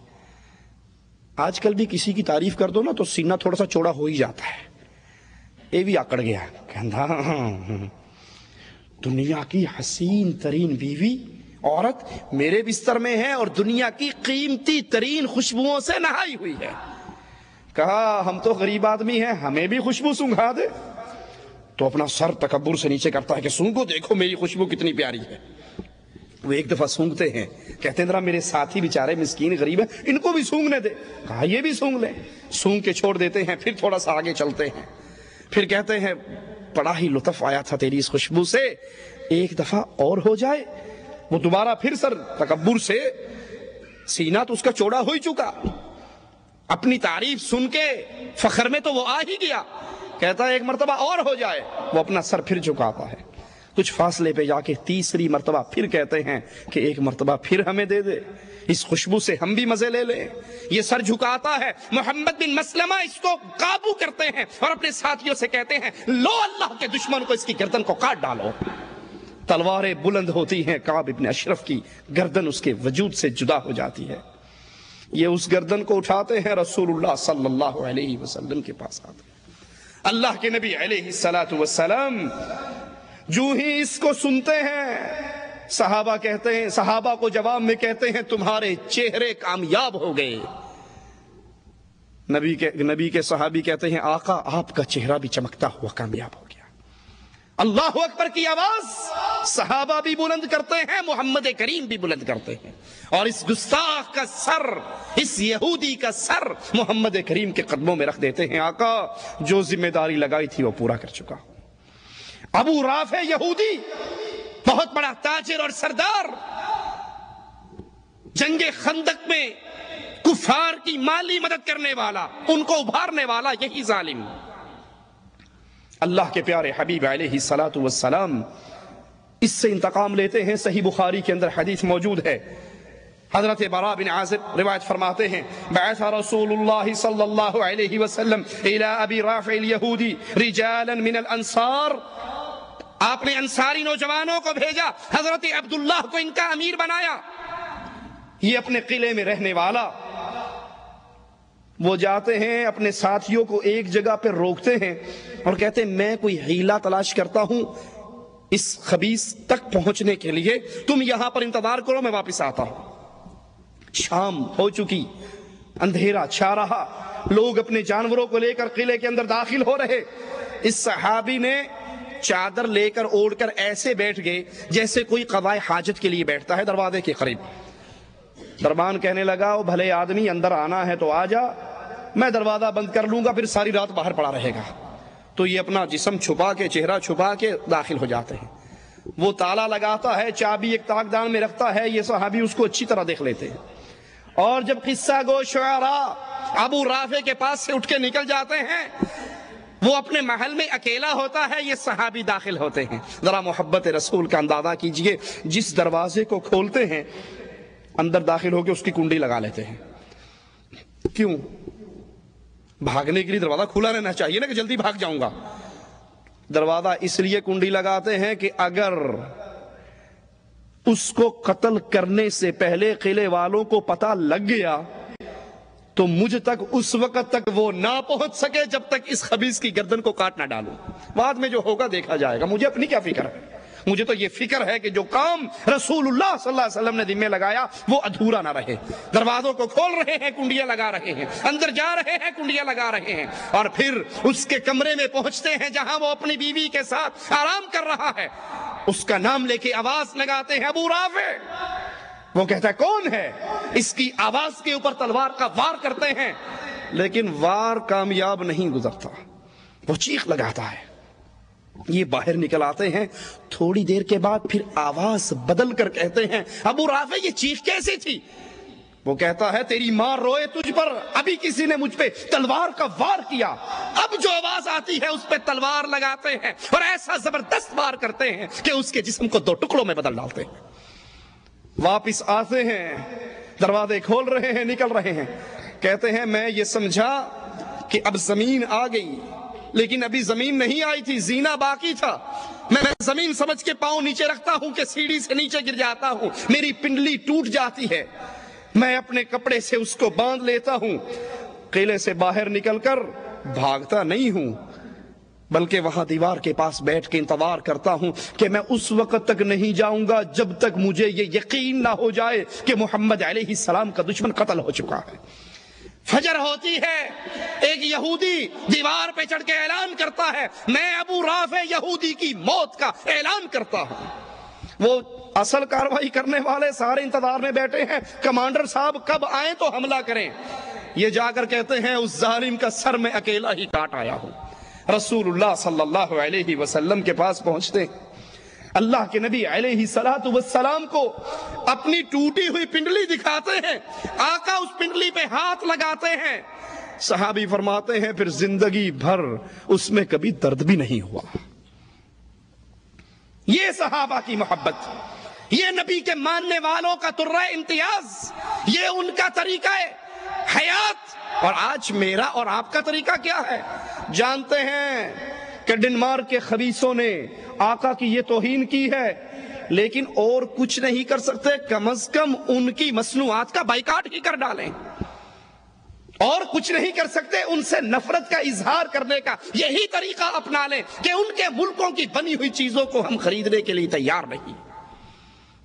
S1: آج کل بھی کسی کی تعریف کر دو نا تو سینہ تھوڑا سا چوڑا ہو ہی جاتا ہے۔ یہ بھی آکڑ گیا، کہندا دنیا کی حسین ترین بیوی عورت میرے بستر میں ہے اور دنیا کی قیمتی ترین خوشبوؤں سے نہائی ہوئی ہے۔ کہا ہم تو غریب آدمی ہیں، ہمیں بھی خوشبو سونگھا دے۔ تو اپنا سر تکبر سے نیچے کرتا ہے کہ سونگو، دیکھو میری خوشبو کتنی پیاری ہے۔ وہ ایک دفعہ سونگتے ہیں، کہتے ہیں ذرا میرے ساتھی بیچارے مسکین غریب ہیں، ان کو بھی سونگنے دے۔ کہا یہ بھی سونگ لیں۔ سونگ کے چھوڑ دیتے ہیں، پھر تھوڑا سا آگے چلتے ہیں، پھر کہتے ہیں بڑا ہی لطف آیا تھا تیری اس خوشبو سے، ایک دفعہ اور ہو جائے۔ وہ دوبارہ پھر سر تکبر سے، سینہ تو اس کا چوڑا ہو ہی چکا، اپنی تعریف سن کے فخر میں تو وہ آ ہی گیا، کہتا ہے ایک مرتبہ اور ہو جائے۔ وہ اپنا سر پھر جھکاتا ہے، کچھ فاصلے پہ جا کے تیسری مرتبہ پھر کہتے ہیں کہ ایک مرتبہ پھر ہمیں دے دے، اس خوشبو سے ہم بھی مزے لے لیں۔ یہ سر جھکاتا ہے، محمد بن مسلمہ اس کو قابو کرتے ہیں اور اپنے ساتھیوں سے کہتے ہیں لو اللہ کے دشمن کو اس کی گردن کو کاٹ ڈالو۔ تلواریں بلند ہوتی ہیں، کعب بن اشرف کی گردن اس کے وجود سے جدا ہو جاتی ہے۔ یہ اس گردن کو اٹھاتے ہیں، رسول اللہ صلی اللہ علیہ وسلم کے پاس آتے ہیں۔ اللہ کے نبی علیہ الصلوۃ والسلام جو ہی اس کو سنتے ہیں، صحابہ کہتے ہیں، صحابہ کو جواب میں کہتے ہیں تمہارے چہرے کامیاب ہو گئے۔ نبی کے صحابی کہتے ہیں آقا آپ کا چہرہ بھی چمکتا ہوا کامیاب ہو گیا۔ اللہ اکبر کی آواز صحابہ بھی بلند کرتے ہیں، محمد کریم بھی بلند کرتے ہیں، اور اس گستاخ کا سر، اس یہودی کا سر محمد کریم کے قدموں میں رکھ دیتے ہیں۔ آقا جو ذمہ داری لگائی تھی وہ پورا کر چکا۔ ابو رافع یہودی، بہت بڑا تاجر اور سردار، جنگ خندق میں کفار کی مالی مدد کرنے والا، ان کو ابھارنے والا یہی ظالم اللہ کے پیارے حبیب علیہ الصلوۃ والسلام اس سے انتقام لیتے ہیں. صحیح بخاری کے اندر حدیث موجود ہے. حضرت براء بن عازب روایت فرماتے ہیں بعث رسول اللہ صلی اللہ علیہ وسلم الى ابی رافع الیہودی رجالا من الانصار. آپ نے انصاری نوجوانوں کو بھیجا, حضرت عبداللہ کو ان کا امیر بنایا. یہ اپنے قلعے میں رہنے والا, وہ جاتے ہیں اپنے ساتھیوں کو ایک جگہ پہ روکتے ہیں اور کہتے ہیں میں کوئی ہیلا تلاش کرتا ہوں اس خبیث تک پہنچنے کے لیے, تم یہاں پر انتظار کرو, میں واپس آتا ہوں. شام ہو چکی, اندھیرا چھا رہا, لوگ اپنے جانوروں کو لے کر قلعے کے اندر داخل ہو رہے. اس صحابی نے چادر لے کر اوڑھ کر ایسے بیٹھ گئے جیسے کوئی قضائے حاجت کے لیے بیٹھتا ہے دروازے کے قریب. دربان کہنے لگا او بھلے آدمی, اندر آنا ہے تو آ جا, میں دروازہ بند کر لوں گا, پھر ساری رات باہر پڑا رہے گا. تو یہ اپنا جسم چھپا کے, چہرہ چھپا کے داخل ہو جاتے ہیں. وہ تالا لگاتا ہے, چابی ایک تاکدان میں رکھتا ہے, یہ صحابی اس کو اچھی طرح دیکھ لیتے ہیں. اور جب قصہ گو شعراء ابو رافع کے پاس سے اٹھ کے نکل جاتے ہیں, وہ اپنے محل میں اکیلا ہوتا ہے, یہ صحابی داخل ہوتے ہیں. ذرا محبت رسول کا اندازہ کیجئے, جس دروازے کو کھولتے ہیں اندر داخل ہو کے اس کی کنڈی لگا لیتے ہیں. کیوں؟ بھاگنے کے لیے دروازہ کھلا رہنا چاہیے نا کہ جلدی بھاگ جاؤں گا. دروازہ اس لیے کنڈی لگاتے ہیں کہ اگر اس کو قتل کرنے سے پہلے قلعے والوں کو پتہ لگ گیا تو مجھ تک اس وقت تک وہ نہ پہنچ سکے جب تک اس خبیث کی گردن کو کاٹ نہ ڈالوں. بعد میں جو ہوگا دیکھا جائے گا, مجھے اپنی کیا فکر ہے. مجھے تو یہ فکر ہے کہ جو کام رسول اللہ صلی اللہ علیہ وسلم نے ذمہ لگایا وہ ادھورا نہ رہے. دروازوں کو کھول رہے ہیں, کنڈیاں لگا رہے ہیں, اندر جا رہے ہیں, کنڈیاں لگا رہے ہیں, اور پھر اس کے کمرے میں پہنچتے ہیں جہاں وہ اپنی بیوی کے ساتھ آرام کر رہا ہے. اس کا نام لے کے آواز لگاتے ہیں ابو رافع. وہ کہتا ہے کون ہے؟ اس کی آواز کے اوپر تلوار کا وار کرتے ہیں, لیکن وار کامیاب نہیں گزرتا. وہ چیخ لگاتا ہے, یہ باہر نکل آتے ہیں. تھوڑی دیر کے بعد پھر آواز بدل کر کہتے ہیں ابو رافع یہ چیخ کیسے تھی؟ وہ کہتا ہے تیری ماں روئے تجھ پر, ابھی کسی نے مجھ پہ تلوار کا وار کیا, اب جو آواز آتی ہے اس پہ تلوار لگاتے ہیں اور ایسا زبردست وار کرتے ہیں کہ اس کے جسم کو 2 ٹکڑوں میں بدل ڈالتے ہیں. واپس آتے ہیں, دروازے کھول رہے ہیں, نکل رہے ہیں. کہتے ہیں میں یہ سمجھا کہ اب زمین آ گئی, لیکن ابھی زمین نہیں آئی تھی, زینہ باقی تھا. میں زمین سمجھ کے پاؤں نیچے رکھتا ہوں کہ سیڑھی سے نیچے گر جاتا ہوں, میری پنڈلی ٹوٹ جاتی ہے. میں اپنے کپڑے سے اس کو باندھ لیتا ہوں. قلعے سے باہر نکل کر بھاگتا نہیں ہوں, بلکہ وہاں دیوار کے پاس بیٹھ کے انتظار کرتا ہوں کہ میں اس وقت تک نہیں جاؤں گا جب تک مجھے یہ یقین نہ ہو جائے کہ محمد علیہ السلام کا دشمن قتل ہو چکا ہے. فجر ہوتی ہے, ایک یہودی دیوار پہ چڑھ کے اعلان کرتا ہے میں ابو رافع یہودی کی موت کا اعلان کرتا ہوں. وہ اصل کاروائی کرنے والے سارے انتظار میں بیٹھے ہیں, کمانڈر صاحب کب آئیں تو حملہ کریں. یہ جا کر کہتے ہیں اس ظالم کا سر میں اکیلا ہی کاٹ آیا ہوں. رسول اللہ صلی اللہ علیہ وسلم کے پاس پہنچتے ہیں, اللہ کے نبی علیہ الصلوۃ والسلام کو اپنی ٹوٹی ہوئی پنڈلی دکھاتے ہیں. آقا اس پنڈلی پہ ہاتھ لگاتے ہیں. صحابی فرماتے ہیں پھر زندگی بھر اس میں کبھی درد بھی نہیں ہوا. یہ صحابہ کی محبت, یہ نبی کے ماننے والوں کا ترہ امتیاز, یہ ان کا طریقہ حیات. اور آج میرا اور آپ کا طریقہ کیا ہے؟ جانتے ہیں کہ ڈنمارک کے خبیثوں نے آقا کی یہ توہین کی ہے, لیکن اور کچھ نہیں کر سکتے, کم از کم ان کی مصنوعات کا بائیکاٹ ہی کر ڈالیں. اور کچھ نہیں کر سکتے, ان سے نفرت کا اظہار کرنے کا یہی طریقہ اپنا لیں کہ ان کے ملکوں کی بنی ہوئی چیزوں کو ہم خریدنے کے لیے تیار نہیں.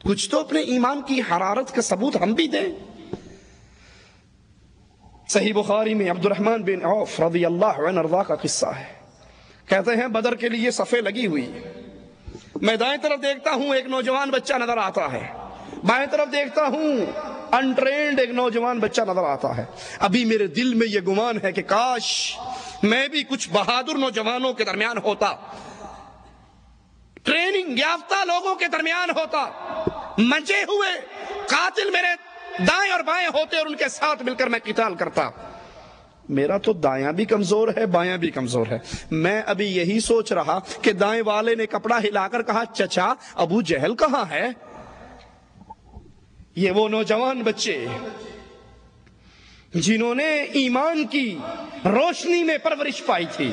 S1: کچھ تو اپنے ایمان کی حرارت کا ثبوت ہم بھی دیں. صحیح بخاری میں عبد الرحمن بن عوف رضی اللہ عنہ ارضا کا قصہ ہے. کہتے ہیں بدر کے لیے صفیں لگی ہوئی, میں دائیں طرف دیکھتا ہوں ایک نوجوان بچہ نظر آتا ہے, بائیں طرف دیکھتا ہوں انٹرینڈ ایک نوجوان بچہ نظر آتا ہے. ابھی میرے دل میں یہ گمان ہے کہ کاش میں بھی کچھ بہادر نوجوانوں کے درمیان ہوتا, ٹریننگ یافتہ لوگوں کے درمیان ہوتا, منچے ہوئے قاتل میرے دائیں اور بائیں ہوتے اور ان کے ساتھ مل کر میں قتال کرتا. میرا تو دایاں بھی کمزور ہے بایاں بھی کمزور ہے. میں ابھی یہی سوچ رہا کہ دائیں والے نے کپڑا ہلا کر کہا چچا ابو جہل کہاں ہے. یہ وہ نوجوان بچے جنہوں نے ایمان کی روشنی میں پرورش پائی تھی،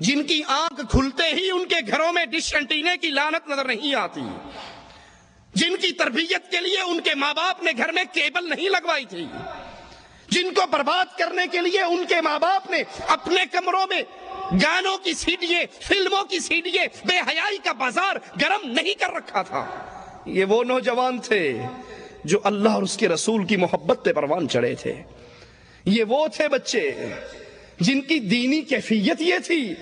S1: جن کی آنکھ کھلتے ہی ان کے گھروں میں ڈش انٹینے کی لعنت نظر نہیں آتی، جن کی تربیت کے لیے ان کے ماں باپ نے گھر میں کیبل نہیں لگوائی تھی، جن کو برباد کرنے کے لیے ان کے ماں باپ نے اپنے کمروں میں گانوں کی سیڈییں، فلموں کی سیڈییں، بے حیائی کا بازار گرم نہیں کر رکھا تھا. یہ وہ نوجوان تھے جو اللہ اور اس کے رسول کی محبت پہ پروان چڑھے تھے. یہ وہ تھے بچے جن کی دینی کیفیت یہ تھی.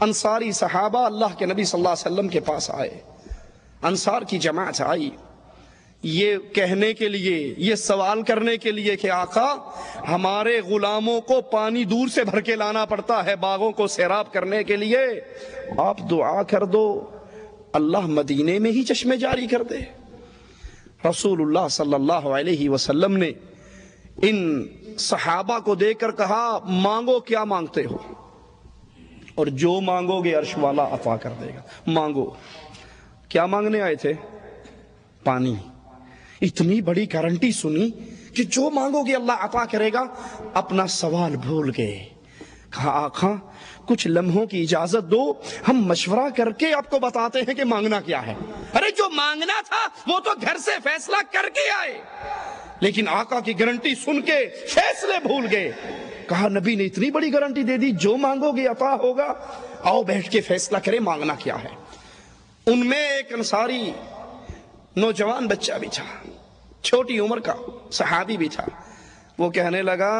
S1: انصاری صحابہ اللہ کے نبی صلی اللہ علیہ وسلم کے پاس آئے، انصار کی جماعت آئی یہ کہنے کے لیے، یہ سوال کرنے کے لیے کہ آقا ہمارے غلاموں کو پانی دور سے بھر کے لانا پڑتا ہے باغوں کو سیراب کرنے کے لیے، آپ دعا کر دو اللہ مدینے میں ہی چشمے جاری کر دے. رسول اللہ صلی اللہ علیہ وسلم نے ان صحابہ کو دیکھ کر کہا مانگو کیا مانگتے ہو، اور جو مانگو گے عرش والا عطا کر دے گا. مانگو. کیا مانگنے آئے تھے؟ پانی. اتنی بڑی گارنٹی سنی کہ جو مانگو گے اللہ عطا کرے گا. اپنا سوال بھول گئے. کہا آقا کچھ لمحوں کی اجازت دو، ہم مشورہ کر کے آپ کو بتاتے ہیں کہ مانگنا کیا ہے. ارے جو مانگنا تھا وہ تو گھر سے فیصلہ کر کے آئے، لیکن آقا کی گارنٹی سن کے فیصلے بھول گئے. کہا نبی نے اتنی بڑی گارنٹی دے دی جو مانگو گے عطا ہوگا، آؤ بیٹھ کے فیصلہ کرے مانگنا کیا ہے. ان میں ایک انصاری نوجوان بچہ بھی تھا، چھوٹی عمر کا صحابی بھی تھا. وہ کہنے لگا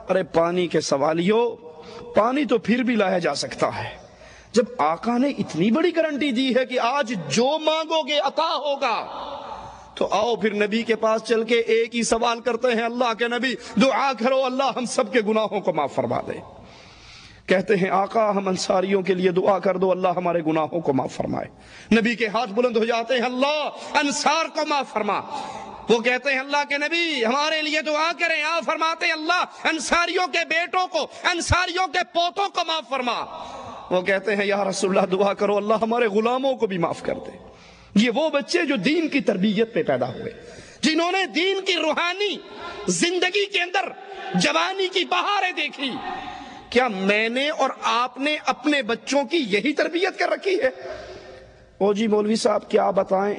S1: ارے پانی کے سوالیوں، پانی تو پھر بھی لایا جا سکتا ہے، جب آقا نے اتنی بڑی گارنٹی دی ہے کہ آج جو مانگو گے عطا ہوگا، تو آؤ پھر نبی کے پاس چل کے ایک ہی سوال کرتے ہیں اللہ کے نبی دعا کرو اللہ ہم سب کے گناہوں کو معاف فرما دے. کہتے ہیں آقا ہم انصاریوں کے لیے دعا کر دو اللہ ہمارے گناہوں کو معاف فرمائے. نبی کے ہاتھ بلند ہو جاتے ہیں اللہ انصار کو معاف فرما. وہ کہتے ہیں اللہ کے نبی ہمارے لیے دعا کریں. آپ فرماتے ہیں اللہ انصاریوں کے بیٹوں کو، انصاریوں کے پوتوں کو معاف فرما. وہ کہتے ہیں یا رسول اللہ دعا کرو اللہ ہمارے غلاموں کو بھی معاف کر دے. یہ وہ بچے جو دین کی تربیت پہ پیدا ہوئے، جنہوں نے دین کی روحانی زندگی کے اندر جوانی کی بہاریں دیکھی. کیا میں نے اور آپ نے اپنے بچوں کی یہی تربیت کر رکھی ہے؟ او جی مولوی صاحب کیا بتائیں،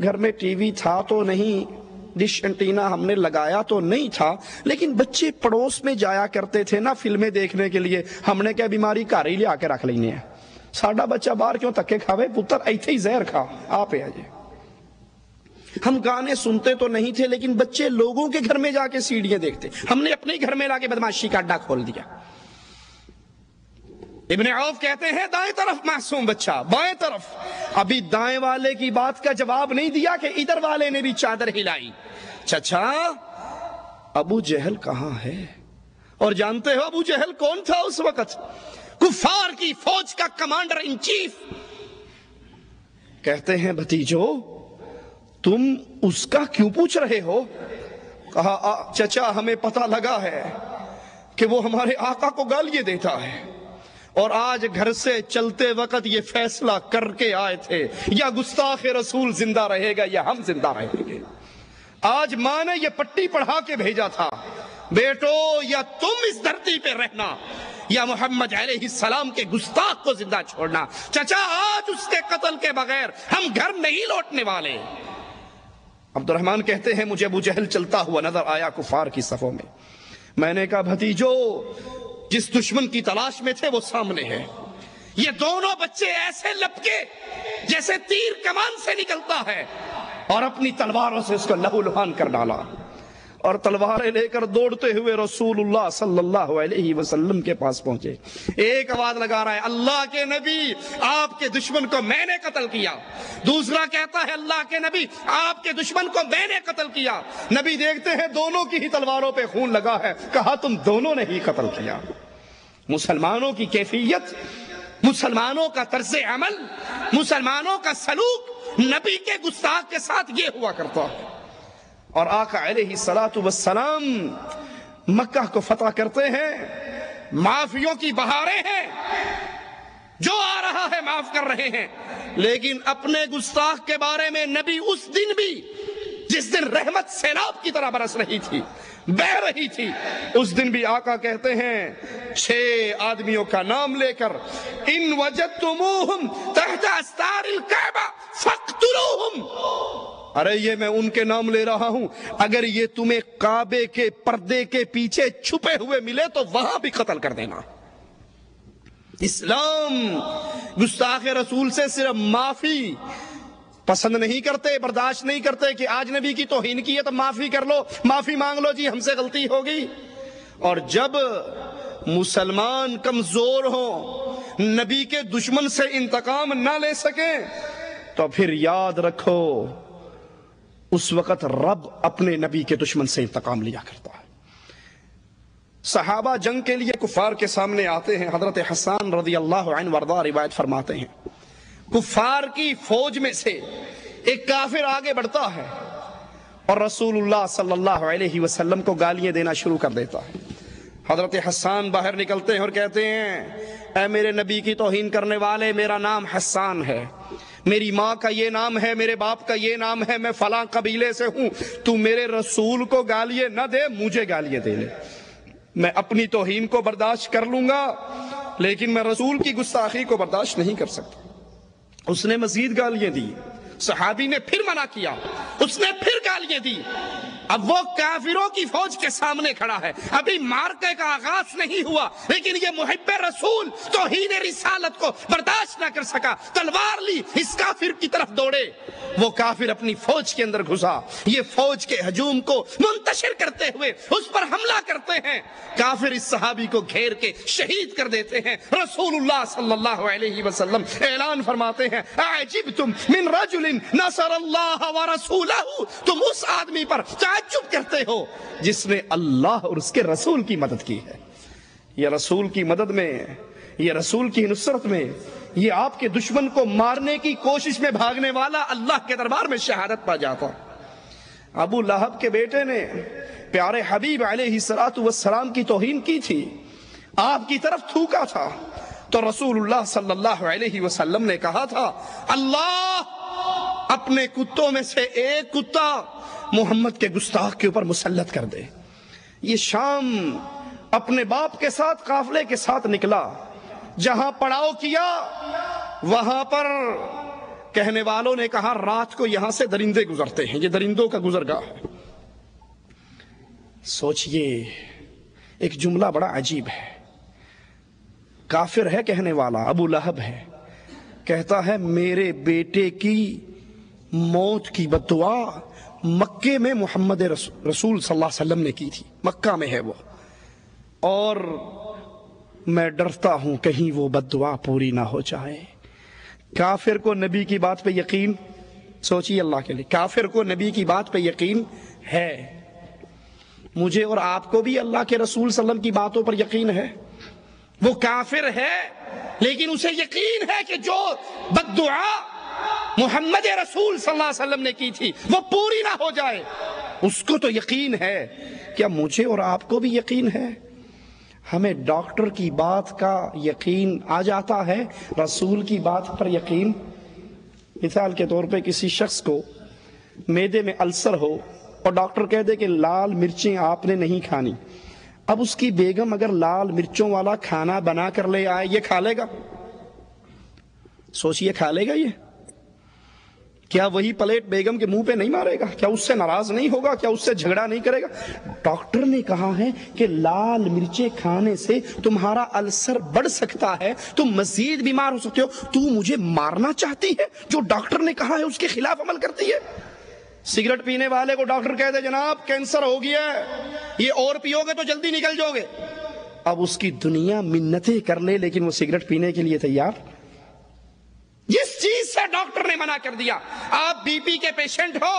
S1: گھر میں ٹی وی تھا تو نہیں، ڈش انٹینا ہم نے لگایا تو نہیں تھا، لیکن بچے پڑوس میں جایا کرتے تھے نا فلمیں دیکھنے کے لیے. ہم نے کیا بیماری گھر ہی لے آ کے رکھ لینی ہے، ساڈا بچہ باہر کیوں تکے کھاوے، پتر ایتھے ہی زہر کھا آپ ہے جی. ہم گانے سنتے تو نہیں تھے لیکن بچے لوگوں کے گھر میں جا کے سیڑیاں دیکھتے. ہم نے اپنے گھر میں لا کے بدماشی کا اڈا کھول دیا. ابن عوف کہتے ہیں دائیں طرف معصوم بچہ، بائیں طرف. ابھی دائیں والے کی بات کا جواب نہیں دیا کہ ادھر والے نے بھی چادر ہلائی. چچا ابو جہل کہاں ہے؟ اور جانتے ہو ابو جہل کون تھا اس وقت؟ کفار کی فوج کا کمانڈر ان چیف. کہتے ہیں بھتیجو تم اس کا کیوں پوچھ رہے ہو؟ کہا چچا ہمیں پتہ لگا ہے کہ وہ ہمارے آقا کو گالیاں دیتا ہے، اور آج گھر سے چلتے وقت یہ فیصلہ کر کے آئے تھے یا گستاخ رسول زندہ رہے گا یا ہم زندہ رہیں گے. آج ماں نے یہ پٹی پڑھا کے بھیجا تھا بیٹو یا تم اس دھرتی پہ رہنا یا محمد علیہ السلام کے گستاخ کو زندہ چھوڑنا. چچا آج اس کے قتل کے بغیر ہم گھر نہیں لوٹنے والے. عبد الرحمن کہتے ہیں مجھے ابو جہل چلتا ہوا نظر آیا کفار کی صفوں میں. میں نے کہا بھتیجو جس دشمن کی تلاش میں تھے وہ سامنے ہے. یہ دونوں بچے ایسے لپکے جیسے تیر کمان سے نکلتا ہے، اور اپنی تلواروں سے اس کو لہو لہان کر ڈالا، اور تلواریں لے کر دوڑتے ہوئے رسول اللہ صلی اللہ علیہ وسلم کے پاس پہنچے. ایک آواز لگا رہا ہے اللہ کے نبی آپ کے دشمن کو میں نے قتل کیا. دوسرا کہتا ہے اللہ کے نبی آپ کے دشمن کو میں نے قتل کیا. نبی دیکھتے ہیں دونوں کی ہی تلواروں پہ خون لگا ہے. کہا تم دونوں نے ہی قتل کیا. مسلمانوں کی کیفیت، مسلمانوں کا طرز عمل، مسلمانوں کا سلوک نبی کے گستاخ کے ساتھ یہ ہوا کرتا ہے. اور آقا علیہ الصلوۃ والسلام مکہ کو فتح کرتے ہیں، معافیوں کی بہاریں ہیں، جو آ رہا ہے معاف کر رہے ہیں، لیکن اپنے گستاخ کے بارے میں نبی اس دن بھی، جس دن رحمت سیلاب کی طرح برس رہی تھی، بہ رہی تھی، اس دن بھی آقا کہتے ہیں 6 آدمیوں کا نام لے کر، ان وجدتموہم تحت استار الکعبہ فاقتلوہم، ارے یہ میں ان کے نام لے رہا ہوں، اگر یہ تمہیں کعبے کے پردے کے پیچھے چھپے ہوئے ملے تو وہاں بھی قتل کر دینا۔ اسلام گستاخ رسول سے صرف معافی پسند نہیں کرتے، برداشت نہیں کرتے کہ آج نبی کی توہین کی ہے تو معافی کر لو، معافی مانگ لو، جی ہم سے غلطی ہوگی۔ اور جب مسلمان کمزور ہوں، نبی کے دشمن سے انتقام نہ لے سکیں، تو پھر یاد رکھو اس وقت رب اپنے نبی کے دشمن سے انتقام لیا کرتا ہے۔ صحابہ جنگ کے لیے کفار کے سامنے آتے ہیں، حضرت حسان رضی اللہ عنہ وارضاہ روایت فرماتے ہیں، کفار کی فوج میں سے ایک کافر آگے بڑھتا ہے اور رسول اللہ صلی اللہ علیہ وسلم کو گالیاں دینا شروع کر دیتا ہے۔ حضرت حسان باہر نکلتے ہیں اور کہتے ہیں، اے میرے نبی کی توہین کرنے والے، میرا نام حسان ہے، میری ماں کا یہ نام ہے، میرے باپ کا یہ نام ہے، میں فلاں قبیلے سے ہوں، تو میرے رسول کو گالیاں نہ دے، مجھے گالیاں دے لے، میں اپنی توہین کو برداشت کر لوں گا لیکن میں رسول کی گستاخی کو برداشت نہیں کر سکتا۔ اس نے مزید گالیاں دی، صحابی نے پھر منع کیا، اس نے پھر گالیاں دی۔ اب وہ کافروں کی فوج کے سامنے کھڑا ہے، ابھی مارکے کا آغاز نہیں ہوا، لیکن یہ محب رسول توہین رسالت کو برداشت نہ کر سکا، تلوار لی، اس کافر کی طرف دوڑے۔ وہ کافر اپنی فوج کے اندر گھسا، یہ فوج کے ہجوم کو منتشر کرتے ہوئے اس پر حملہ کرتے ہیں، کافر اس صحابی کو گھیر کے شہید کر دیتے ہیں۔ رسول اللہ صلی اللہ علیہ وسلم اعلان فرماتے ہیں، اعجبتم من رجل نصر اللہ ورسولہ، تم اس آدمی پر تعجب کرتے ہو جس نے اللہ اور اس کے رسول کی مدد کی ہے۔ یہ رسول کی مدد میں، یہ رسول کی نصرت میں، یہ آپ کے دشمن کو مارنے کی کوشش میں بھاگنے والا اللہ کے دربار میں شہادت پا جاتا۔ ابو لہب کے بیٹے نے پیارے حبیب علیہ السلام کی توہین کی تھی، آپ کی طرف تھوکا تھا، تو رسول اللہ صلی اللہ علیہ وسلم نے کہا تھا، اللہ اپنے کتوں میں سے ایک کتا محمد کے گستاخ کے اوپر مسلط کر دے۔ یہ شام اپنے باپ کے ساتھ قافلے کے ساتھ نکلا، جہاں پڑاؤ کیا وہاں پر کہنے والوں نے کہا رات کو یہاں سے درندے گزرتے ہیں، یہ درندوں کا گزرگاہ ہے۔ سوچئے ایک جملہ بڑا عجیب ہے، کافر ہے کہنے والا، ابو لہب ہے، کہتا ہے میرے بیٹے کی موت کی بددعا مکے میں محمد رسول صلی اللہ علیہ وسلم نے کی تھی، مکہ میں ہے وہ، اور میں ڈرتا ہوں کہیں وہ بددعا پوری نہ ہو جائے۔ کافر کو نبی کی بات پہ یقین، سوچیے اللہ کے لیے، کافر کو نبی کی بات پہ یقین ہے، مجھے اور آپ کو بھی اللہ کے رسول صلی اللہ علیہ وسلم کی باتوں پر یقین ہے۔ وہ کافر ہے لیکن اسے یقین ہے کہ جو بددعا محمد رسول صلی اللہ علیہ وسلم نے کی تھی وہ پوری نہ ہو جائے، اس کو تو یقین ہے۔ کیا مجھے اور آپ کو بھی یقین ہے؟ ہمیں ڈاکٹر کی بات کا یقین آ جاتا ہے، رسول کی بات پر یقین۔ مثال کے طور پہ کسی شخص کو معدے میں السر ہو اور ڈاکٹر کہہ دے کہ لال مرچیں آپ نے نہیں کھانی، اب اس کی بیگم اگر لال مرچوں والا کھانا بنا کر لے آئے، یہ کھا لے گا؟ سوچئے کھا لے گا یہ؟ کیا وہی پلیٹ بیگم کے منہ پہ نہیں مارے گا؟ کیا اس سے ناراض نہیں ہوگا؟ کیا اس سے جھگڑا نہیں کرے گا؟ ڈاکٹر نے کہا ہے کہ لال مرچیں کھانے سے تمہارا السر بڑھ سکتا ہے، تم مزید بیمار ہو سکتے ہو، تو مجھے مارنا چاہتی ہے؟ جو ڈاکٹر نے کہا ہے اس کے خلاف عمل کرتی ہے۔ سگریٹ پینے والے کو ڈاکٹر کہہ دے جناب کینسر ہو گیا ہے، یہ اور پیو گے تو جلدی نکل جاؤ گے، اب اس کی دنیا منتیں کر لے لیکن وہ سگریٹ پینے کے لیے تیار۔ جس چیز سے ڈاکٹر نے منع کر دیا، آپ بی پی کے پیشنٹ ہو،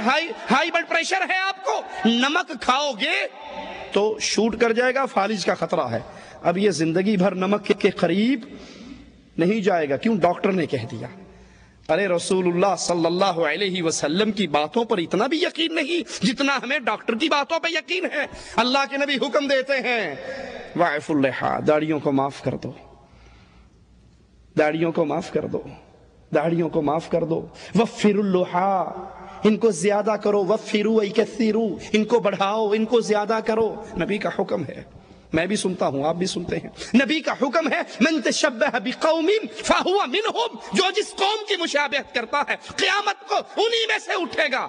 S1: ہائی بلڈ پریشر ہے آپ کو، نمک کھاؤ گے تو شوٹ کر جائے گا، فالج کا خطرہ ہے، اب یہ زندگی بھر نمک کے قریب نہیں جائے گا، کیوں؟ ڈاکٹر نے کہہ دیا۔ ارے رسول اللہ صلی اللہ علیہ وسلم کی باتوں پر اتنا بھی یقین نہیں جتنا ہمیں ڈاکٹر کی باتوں پہ یقین ہے۔ اللہ کے نبی حکم دیتے ہیں وَاعْفُوا اللِّحَىٰ، داڑھیوں کو معاف کر دو، داڑھیوں کو معاف کر دو، داڑھیوں کو معاف کر دو۔ وَفِّرُوا اللُّحَىٰ، ان کو زیادہ کرو، وَفِّرُوا وَيْكَثِّرُوا، ان کو بڑھاؤ، ان کو زیادہ کرو۔ نبی کا حکم ہے، میں بھی سنتا ہوں، آپ بھی سنتے ہیں، نبی کا حکم ہے من تشبہ بقوم فہو منہم، جو جس قوم کی مشابہت کرتا ہے قیامت کو انہی میں سے اٹھے گا۔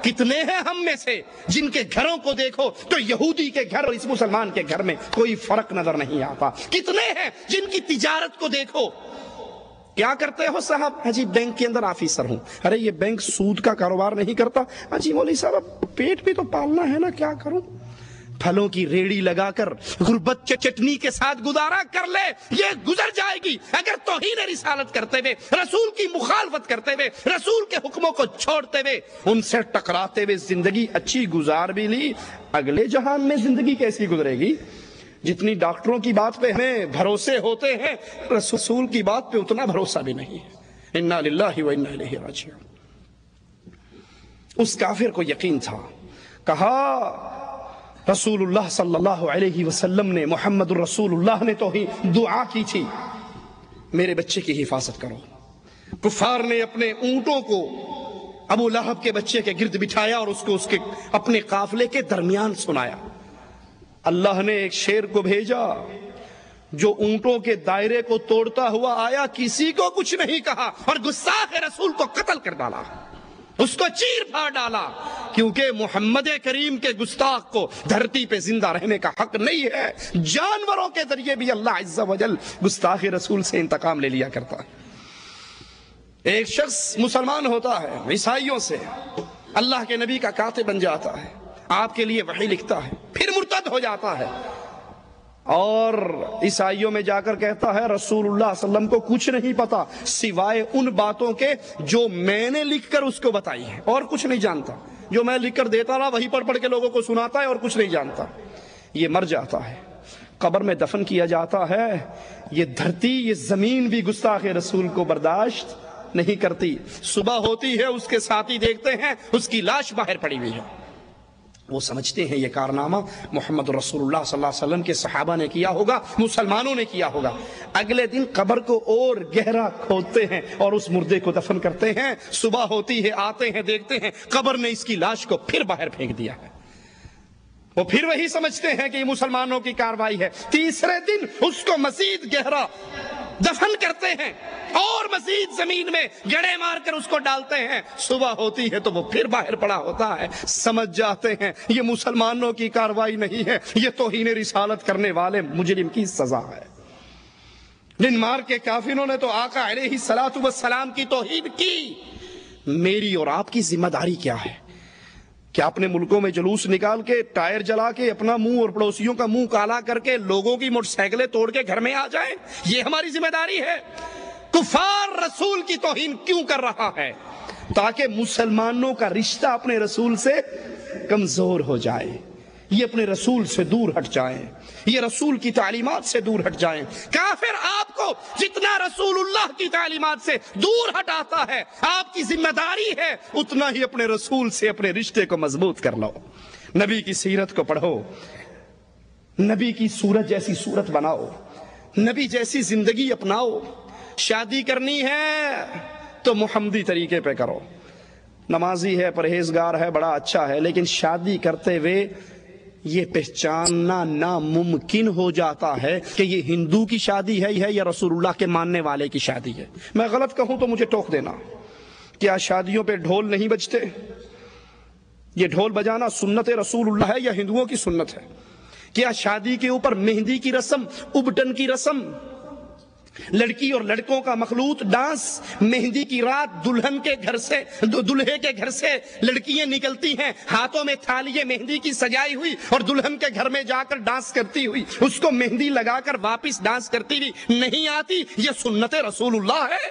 S1: کتنے ہیں ہم میں سے جن کے گھروں کو دیکھو تو یہودی کے گھر اور اس مسلمان کے گھر میں کوئی فرق نظر نہیں آتا؟ کتنے ہیں جن کی تجارت کو دیکھو، کیا کرتے ہو صاحب؟ ہاں جی بینک کے اندر آفیسر ہوں۔ ارے یہ بینک سود کا کاروبار نہیں کرتا؟ ہاں جی مولوی صاحب پیٹ بھی تو پالنا ہے نا، کیا کروں؟ پھلوں کی ریڑی لگا کر غربت کے چٹنی کے ساتھ گزارا کر لے، یہ گزر جائے گی۔ اگر توہین رسالت کرتے ہوئے، رسول کی مخالفت کرتے ہوئے، رسول کے حکموں کو چھوڑتے ہوئے، ان سے ٹکراتے ہوئے زندگی اچھی گزار بھی لی، اگلے جہان میں زندگی کیسی گزرے گی؟ جتنی ڈاکٹروں کی بات پہ ہمیں بھروسے ہوتے ہیں، رسول کی بات پہ اتنا بھروسہ بھی نہیں ہے۔ انا للہ و انا الیہ راجعون۔ اس کافر کو یقین تھا، کہا رسول اللہ صلی اللہ علیہ وسلم نے، محمد الرسول اللہ نے تو ہی دعا کی تھی میرے بچے کی حفاظت کرو۔ کفار نے اپنے اونٹوں کو ابو لہب کے بچے کے گرد بٹھایا اور اس کو اس کے اپنے قافلے کے درمیان سنایا۔ اللہ نے ایک شیر کو بھیجا جو اونٹوں کے دائرے کو توڑتا ہوا آیا، کسی کو کچھ نہیں کہا اور گستاخ رسول کو قتل کر ڈالا، اس کو چیر پھاڑ ڈالا، کیونکہ محمد کریم کے گستاخ کو دھرتی پہ زندہ رہنے کا حق نہیں ہے۔ جانوروں کے ذریعے بھی اللہ عز و جل گستاخ رسول سے انتقام لے لیا کرتا ہے۔ ایک شخص مسلمان ہوتا ہے، عیسائیوں سے اللہ کے نبی کا کاتب بن جاتا ہے، آپ کے لیے وحی لکھتا ہے، پھر مرتد ہو جاتا ہے اور عیسائیوں میں جا کر کہتا ہے رسول اللہ صلی اللہ علیہ وسلم کو کچھ نہیں پتا سوائے ان باتوں کے جو میں نے لکھ کر اس کو بتائی ہے، اور کچھ نہیں جانتا۔ جو میں لکھ کر دیتا رہا وہی پڑھ پڑھ کے لوگوں کو سناتا ہے اور کچھ نہیں جانتا۔ یہ مر جاتا ہے، قبر میں دفن کیا جاتا ہے۔ یہ دھرتی، یہ زمین بھی گستاخ رسول کو برداشت نہیں کرتی۔ صبح ہوتی ہے، اس کے ساتھی دیکھتے ہیں اس کی لاش باہر پڑی ہوئی ہے، وہ سمجھتے ہیں یہ کارنامہ محمد رسول اللہ صلی اللہ علیہ وسلم کے صحابہ نے کیا ہوگا، مسلمانوں نے کیا ہوگا۔ اگلے دن قبر کو اور گہرا کھودتے ہیں اور اس مردے کو دفن کرتے ہیں۔ صبح ہوتی ہے، آتے ہیں، دیکھتے ہیں قبر نے اس کی لاش کو پھر باہر پھینک دیا ہے۔ وہ پھر وہی سمجھتے ہیں کہ یہ مسلمانوں کی کارروائی ہے۔ تیسرے دن اس کو مزید گہرا دفن کرتے ہیں اور مزید زمین میں گڑے مار کر اس کو ڈالتے ہیں۔ صبح ہوتی ہے تو وہ پھر باہر پڑا ہوتا ہے۔ سمجھ جاتے ہیں یہ مسلمانوں کی کارروائی نہیں ہے، یہ توہین رسالت کرنے والے مجرم کی سزا ہے۔ دن مار کے کافروں نے تو آقا علیہ الصلوۃ والسلام کی توہین کی۔ میری اور آپ کی ذمہ داری کیا ہے؟ کیا اپنے ملکوں میں جلوس نکال کے، ٹائر جلا کے، اپنا منہ اور پڑوسیوں کا منہ کالا کر کے لوگوں کی موٹر سائیکلیں توڑ کے گھر میں آ جائیں؟ یہ ہماری ذمہ داری ہے؟ کفار رسول کی توہین کیوں کر رہا ہے؟ تاکہ مسلمانوں کا رشتہ اپنے رسول سے کمزور ہو جائے، یہ اپنے رسول سے دور ہٹ جائیں، یہ رسول کی تعلیمات سے دور ہٹ جائیں۔ کافر آپ کو جتنا رسول اللہ کی تعلیمات سے دور ہٹاتا ہے، آپ کی ذمہ داری ہے اتنا ہی اپنے رسول سے اپنے رشتے کو مضبوط کر لو۔ نبی کی سیرت کو پڑھو، نبی کی صورت جیسی صورت بناؤ، نبی جیسی زندگی اپناؤ۔ شادی کرنی ہے تو محمدی طریقے پہ کرو۔ نمازی ہے، پرہیزگار ہے، بڑا اچھا ہے، لیکن شادی کرتے ہوئے یہ پہچاننا ناممکن ہو جاتا ہے کہ یہ ہندو کی شادی ہے یا رسول اللہ کے ماننے والے کی شادی ہے۔ میں غلط کہوں تو مجھے ٹوک دینا۔ کیا شادیوں پہ ڈھول نہیں بجتے؟ یہ ڈھول بجانا سنت رسول اللہ ہے یا ہندوؤں کی سنت ہے؟ کیا شادی کے اوپر مہندی کی رسم، ابٹن کی رسم، لڑکی اور لڑکوں کا مخلوط ڈانس، مہندی کی رات دلہن کے گھر سے، دلہے کے گھر سے لڑکیاں نکلتی ہیں ہاتھوں میں تھالیے مہندی کی سجائی ہوئی اور دلہن کے گھر میں جا کر ڈانس کرتی ہوئی، اس کو مہندی لگا کر واپس ڈانس کرتی ہوئی نہیں آتی، یہ سنت رسول اللہ ہے؟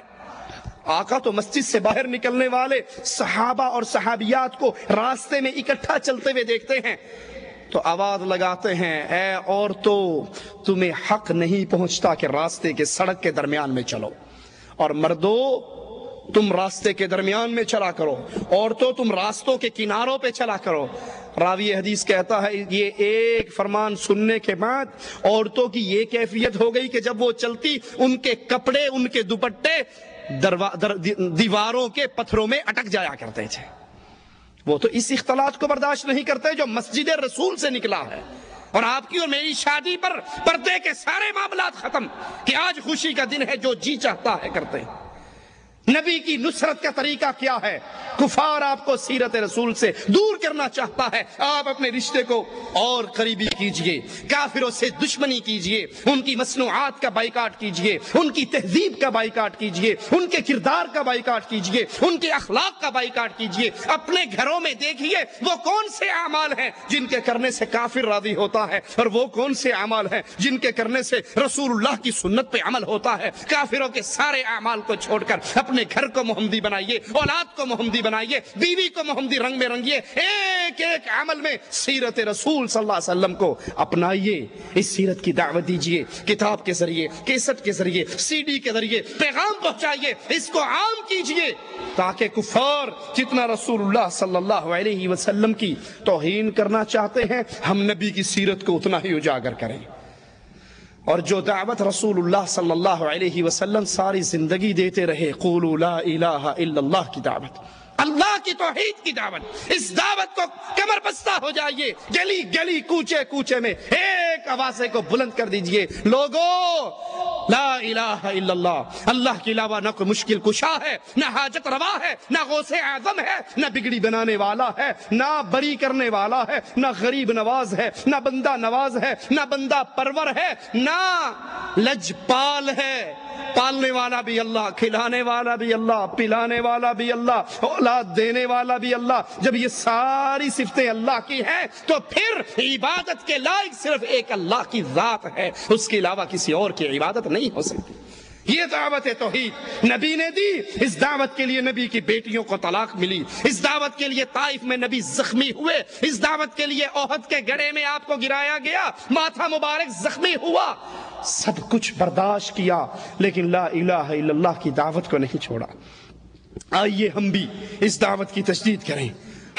S1: آقا تو مسجد سے باہر نکلنے والے صحابہ اور صحابیات کو راستے میں اکٹھا چلتے ہوئے دیکھتے ہیں تو آواز لگاتے ہیں، اے عورتو تمہیں حق نہیں پہنچتا کہ راستے کے سڑک کے درمیان میں چلو، اور مردو تم راستے کے درمیان میں چلا کرو، عورتوں تم راستوں کے کناروں پہ چلا کرو۔ راوی حدیث کہتا ہے یہ ایک فرمان سننے کے بعد عورتوں کی یہ کیفیت ہو گئی کہ جب وہ چلتی ان کے کپڑے، ان کے دوپٹے دیواروں کے پتھروں میں اٹک جایا کرتے تھے۔ وہ تو اس اختلاط کو برداشت نہیں کرتے جو مسجد رسول سے نکلا ہے، اور آپ کی اور میری شادی پر پردے کے سارے معاملات ختم کہ آج خوشی کا دن ہے، جو جی چاہتا ہے کرتے ہیں۔ نبی کی نصرت کا طریقہ کیا ہے؟ کفار آپ کو سیرت رسول سے دور کرنا چاہتا ہے، آپ اپنے رشتے کو اور قریبی کیجئے، کافروں سے دشمنی کیجئے، ان کی مصنوعات کا بائیکاٹ کیجئے، ان کی تہذیب کا بائیکاٹ کیجئے، ان کے کردار کا بائیکاٹ کیجئے، ان کے اخلاق کا بائیکاٹ کیجئے۔ اپنے گھروں میں دیکھیے وہ کون سے اعمال ہیں جن کے کرنے سے کافر راضی ہوتا ہے، اور وہ کون سے اعمال ہیں جن کے کرنے سے رسول اللہ کی سنت پہ عمل ہوتا ہے۔ کافروں کے سارے اعمال کو چھوڑ کر اپنے گھر کو محمدی بنائیے، اولاد کو محمدی بنائیے، بیوی کو محمدی رنگ میں رنگیے، ایک ایک عمل میں سیرت رسول صلی اللہ علیہ وسلم کو اپنائیے، اس سیرت کی دعوت دیجیے، کتاب کے ذریعے، کیسٹ کے ذریعے، سی ڈی کے ذریعے پیغام پہنچائیے، اس کو عام کیجیے، تاکہ کفار جتنا رسول اللہ صلی اللہ علیہ وسلم کی توہین کرنا چاہتے ہیں، ہم نبی کی سیرت کو اتنا ہی اجاگر کریں۔ اور جو دعوت رسول اللہ صلی اللہ علیہ وسلم ساری زندگی دیتے رہے، قولوا لا الہ الا اللہ کی دعوت، اللہ کی توحید کی دعوت، اس دعوت کو کمر بستہ ہو جائیے، گلی گلی کوچے کوچے میں ایک آوازے کو بلند کر دیجئے، لوگو لا الہ الا اللہ، اللہ کے علاوہ نہ کوئی مشکل کشا ہے، نہ حاجت روا ہے، نہ غوث اعظم ہے، نہ بگڑی بنانے والا ہے، نہ بری کرنے والا ہے، نہ غریب نواز ہے، نہ بندہ نواز ہے، نہ بندہ پرور ہے، نہ لجپال ہے، پالنے والا بھی اللہ، کھلانے والا بھی اللہ، پلانے والا بھی اللہ، اولاد دینے والا بھی اللہ۔ جب یہ ساری صفتیں اللہ کی ہیں تو پھر عبادت کے لائق صرف ایک اللہ کی ذات ہے، اس کے علاوہ کسی اور کی عبادت نہیں ہو سکتی۔ یہ دعوت توحید نبی نے دی، اس دعوت کے لیے نبی کی بیٹیوں کو طلاق ملی، اس دعوت کے لیے طائف میں نبی زخمی ہوئے، اس دعوت کے لیے احد کے گڑھے میں آپ کو گرایا گیا، ماتھا مبارک زخمی ہوا، سب کچھ برداشت کیا، لیکن لا الہ الا اللہ کی دعوت کو نہیں چھوڑا۔ آئیے ہم بھی اس دعوت کی تجدید کریں،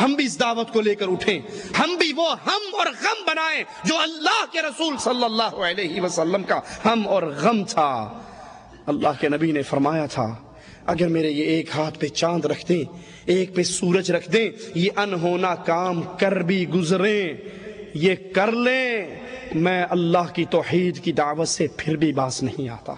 S1: ہم بھی اس دعوت کو لے کر اٹھیں، ہم بھی وہ ہم اور غم بنائیں جو اللہ کے رسول صلی اللہ علیہ وسلم کا ہم اور غم تھا۔ اللہ کے نبی نے فرمایا تھا اگر میرے یہ ایک ہاتھ پہ چاند رکھ دیں، ایک پہ سورج رکھ دیں، یہ انہونا کام کر بھی گزریں، یہ کر لیں، میں اللہ کی توحید کی دعوت سے پھر بھی باز نہیں آتا۔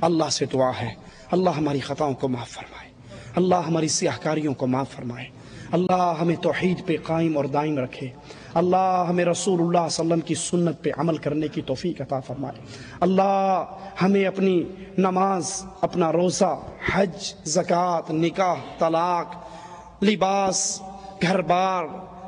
S1: اللہ سے دعا ہے اللہ ہماری خطاؤں کو معاف فرمائے، اللہ ہماری سیاہ کاریوں کو معاف فرمائے، اللہ ہمیں توحید پہ قائم اور دائم رکھے، اللہ ہمیں رسول اللہ صلی اللہ علیہ وسلم کی سنت پہ عمل کرنے کی توفیق عطا فرمائے، اللہ ہمیں اپنی نماز، اپنا روزہ، حج، زکوٰۃ، نکاح، طلاق، لباس، گھر بار،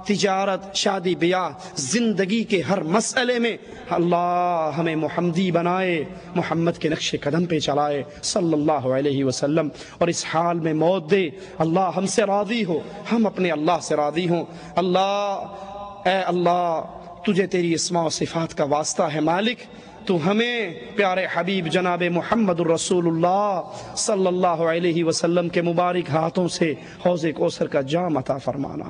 S1: تجارت، شادی بیاہ، زندگی کے ہر مسئلے میں اللہ ہمیں محمدی بنائے، محمد کے نقش قدم پہ چلائے صلی اللہ علیہ وسلم، اور اس حال میں موت دے اللہ ہم سے راضی ہو، ہم اپنے اللہ سے راضی ہوں۔ اللہ اے اللہ تجھے تیری اسماء و صفات کا واسطہ ہے مالک، تو ہمیں پیارے حبیب جناب محمد الرسول اللہ صلی اللہ علیہ وسلم کے مبارک ہاتھوں سے حوض کوثر کا جام عطا فرمانا۔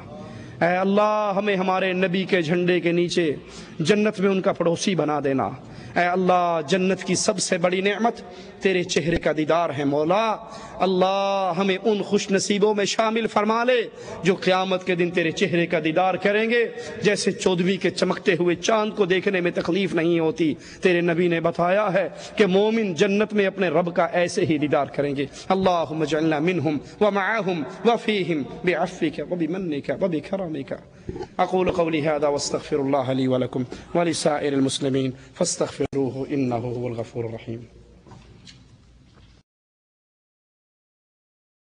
S1: اے اللہ ہمیں ہمارے نبی کے جھنڈے کے نیچے جنت میں ان کا پڑوسی بنا دینا۔ اے اللہ جنت کی سب سے بڑی نعمت تیرے چہرے کا دیدار ہے مولا، اللہ ہمیں ان خوش نصیبوں میں شامل فرما لے جو قیامت کے دن تیرے چہرے کا دیدار کریں گے، جیسے 14ویں کے چمکتے ہوئے چاند کو دیکھنے میں تکلیف نہیں ہوتی۔ تیرے نبی نے بتایا ہے کہ مومن جنت میں اپنے رب کا ایسے ہی دیدار کریں گے۔ اللہم اجعلنا منہم ومعہم وفیہم بعفوک وبمنک وبکرمک۔ اقول قولی ھذا واستغفر اللہ لی ولکم ولسائر المسلمین فاستغفروہ انہ هو الغفور الرحیم۔